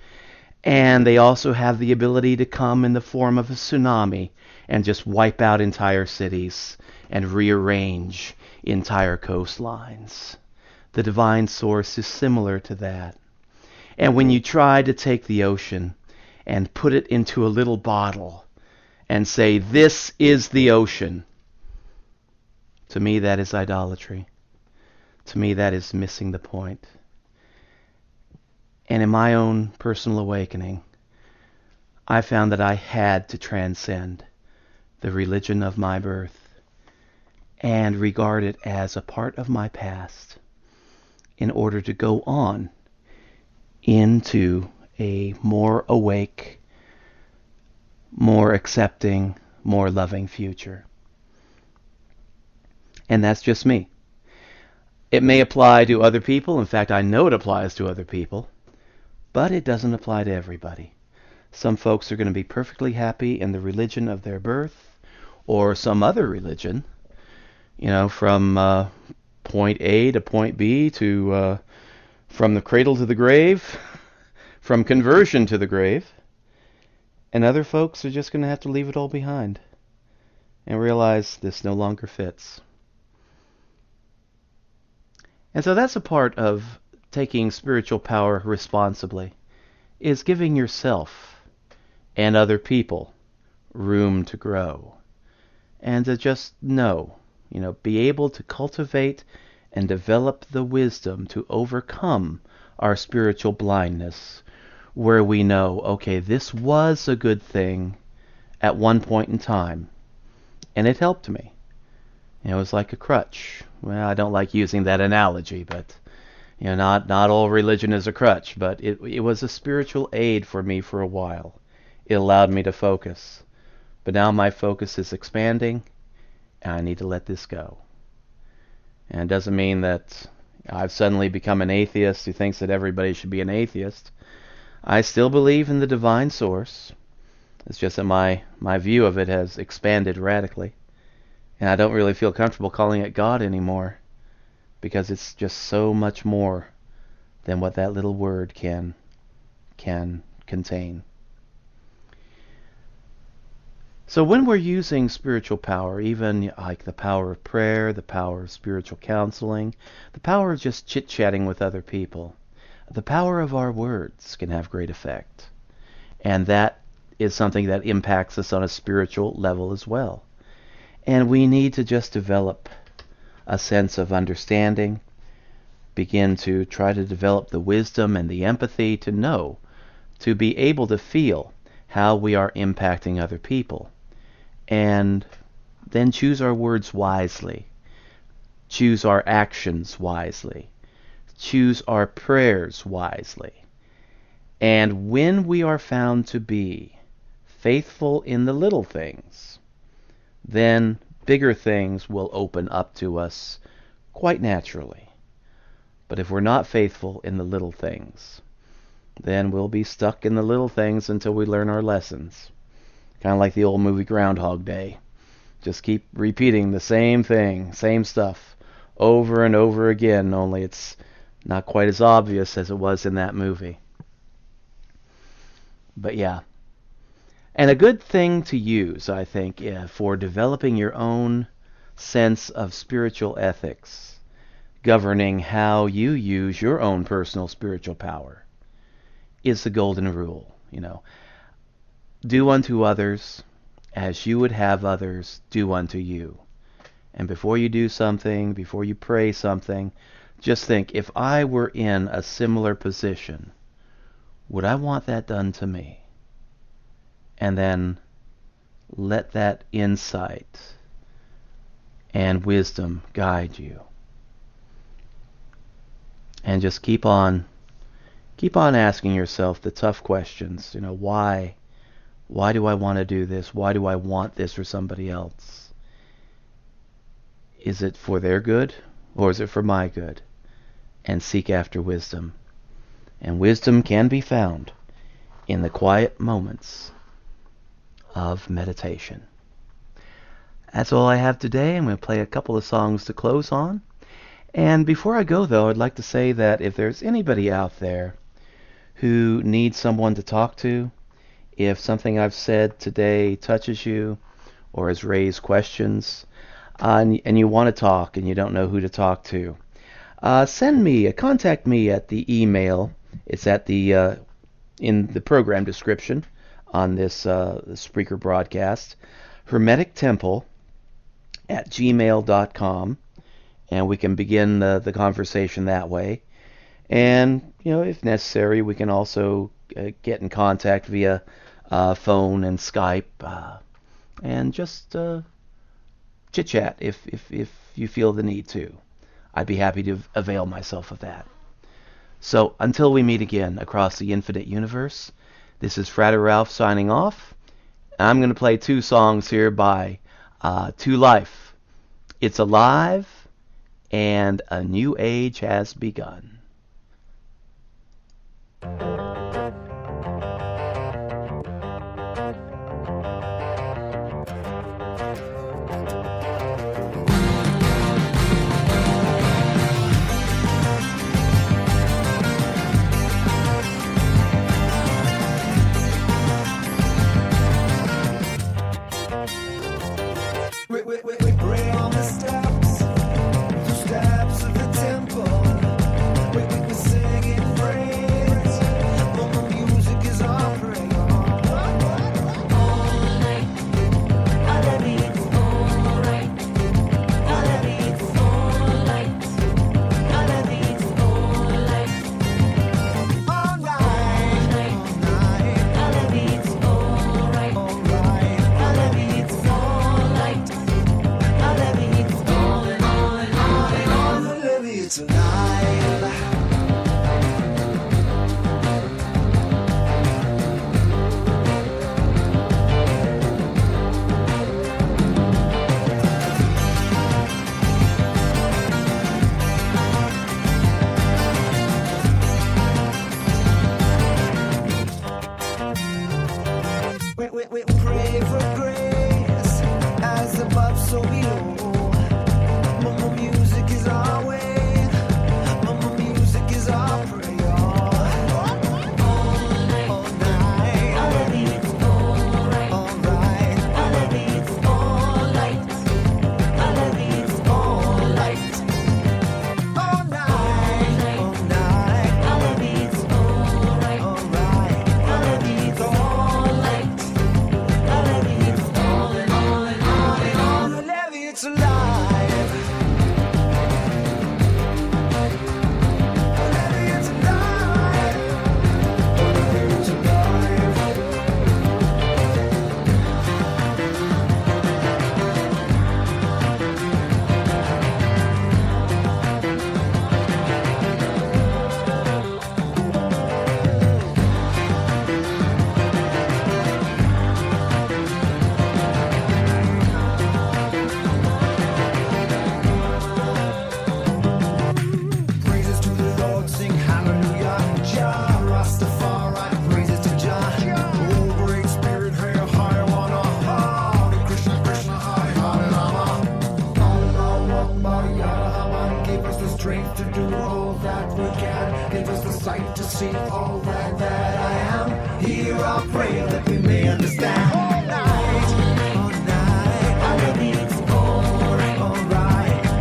And they also have the ability to come in the form of a tsunami and just wipe out entire cities and rearrange entire coastlines. The divine source is similar to that. And when you try to take the ocean and put it into a little bottle and say, this is the ocean, to me that is idolatry. To me that is missing the point. And in my own personal awakening, I found that I had to transcend the religion of my birth and regard it as a part of my past in order to go on into a more awake, more accepting, more loving future. And that's just me. It may apply to other people. In fact, I know it applies to other people. But it doesn't apply to everybody. Some folks are going to be perfectly happy in the religion of their birth or some other religion, from point A to point B to from the cradle to the grave, from conversion to the grave. And other folks are just going to have to leave it all behind and realize this no longer fits. And so that's a part of taking spiritual power responsibly, is giving yourself and other people room to grow and to just be able to cultivate and develop the wisdom to overcome our spiritual blindness, where we know, okay, this was a good thing at one point in time, and it helped me. It was like a crutch. Well, I don't like using that analogy, but not all religion is a crutch, but it was a spiritual aid for me for a while. It allowed me to focus. But now my focus is expanding, and I need to let this go. And it doesn't mean that I've suddenly become an atheist who thinks that everybody should be an atheist. I still believe in the divine source. It's just that my view of it has expanded radically. And I don't really feel comfortable calling it God anymore, because it's just so much more than what that little word can contain. So when we're using spiritual power, even like the power of prayer, the power of spiritual counseling, the power of just chit-chatting with other people, the power of our words can have great effect. And that is something that impacts us on a spiritual level as well. And we need to just develop a sense of understanding, begin to try to develop the wisdom and the empathy to know, to be able to feel how we are impacting other people. And then choose our words wisely. Choose our actions wisely. Choose our prayers wisely. And when we are found to be faithful in the little things, then bigger things will open up to us quite naturally. But if we're not faithful in the little things, then we'll be stuck in the little things until we learn our lessons. Kind of like the old movie Groundhog Day. Just keep repeating the same thing, same stuff, over and over again, only it's not quite as obvious as it was in that movie. But yeah. And a good thing to use, I think, for developing your own sense of spiritual ethics, governing how you use your own personal spiritual power, is the golden rule. Do unto others as you would have others do unto you. And before you do something, before you pray something, just think, if I were in a similar position, would I want that done to me? And then let that insight and wisdom guide you. And just keep on asking yourself the tough questions. Why do I want to do this? Why do I want this for somebody else? Is it for their good, or is it for my good? And seek after wisdom. And wisdom can be found in the quiet moments of meditation. That's all I have today. I'm going to play a couple of songs to close on. And before I go, though, I'd like to say that if there's anybody out there who needs someone to talk to, if something I've said today touches you or has raised questions, and you want to talk and you don't know who to talk to, contact me at the email. It's at the in the program description on this Spreaker broadcast, hermetictemple@gmail.com, and we can begin the conversation that way. And if necessary, we can also get in contact via phone and Skype, and just chit-chat if you feel the need to. I'd be happy to avail myself of that. So until we meet again across the infinite universe, this is Frater Ralph signing off. I'm going to play two songs here by To Life. It's alive, and a new age has begun. We pray on the steps, the steps of the temple. We sing in praise, all the music is our praise. All night, I love you, it's alright. I love you, it's alright. I love you, it's alright. All night, I love you, it's alright. I love you, it's alright. it's alive. Whenever it's alive. Whenever it's alive. Praises to the Lord, sing hallelujah. Jah Rastafari, praises to Jah. Oh, great spirit, hail high one, Hare Krishna, Krishna, Hare Hare Rama. Allahu Akbar, Ya Rahman, give us the strength to do all that we can. Give us the sight to see all that I am. Hear our prayer that we may understand. All night, already it's alright.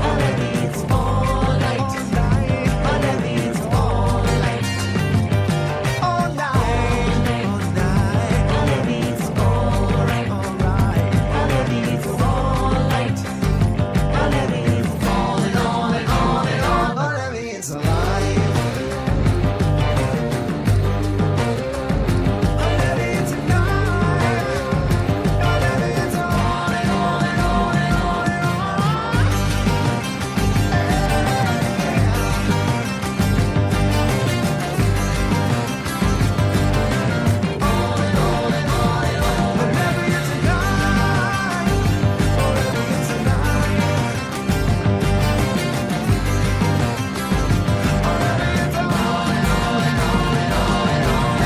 Already it's alright. Already it's alright. All night. Already it's alright. Already it's alright. Already it's on and on and on and on. Already it's alive. Already it's alive. Already it's on and on and on and on and on. Whenever it's alive, whenever it's alive, whenever it's on and on and on and on and on and on and on.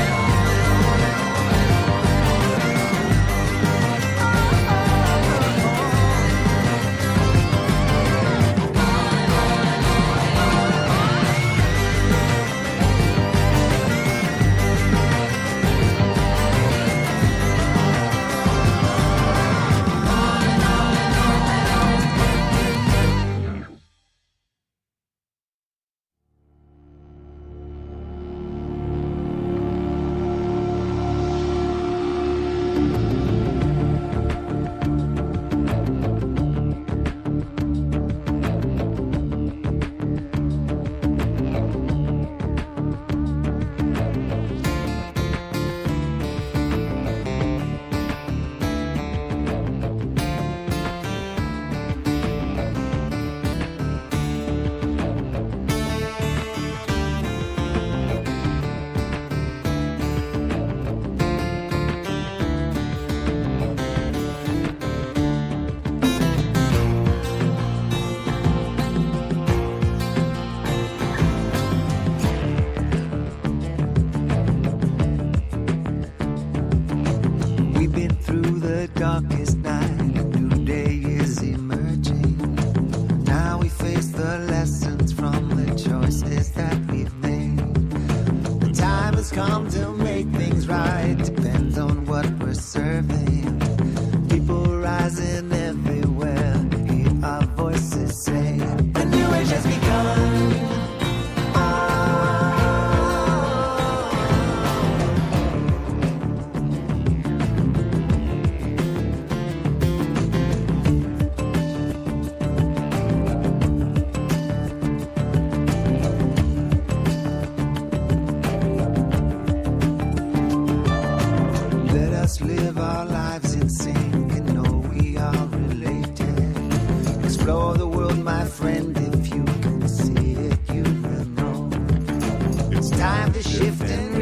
We've been through the darkest night, a new day is emerging. Now we face the lessons from the choices that we've made. The time has come to make things right, depends on what we're serving. People rising everywhere, hear our voices say, a new age has begun. Let us live our lives in sync and know we are related. Explore the world, my friend, if you can see it, you will know. It's time to shift and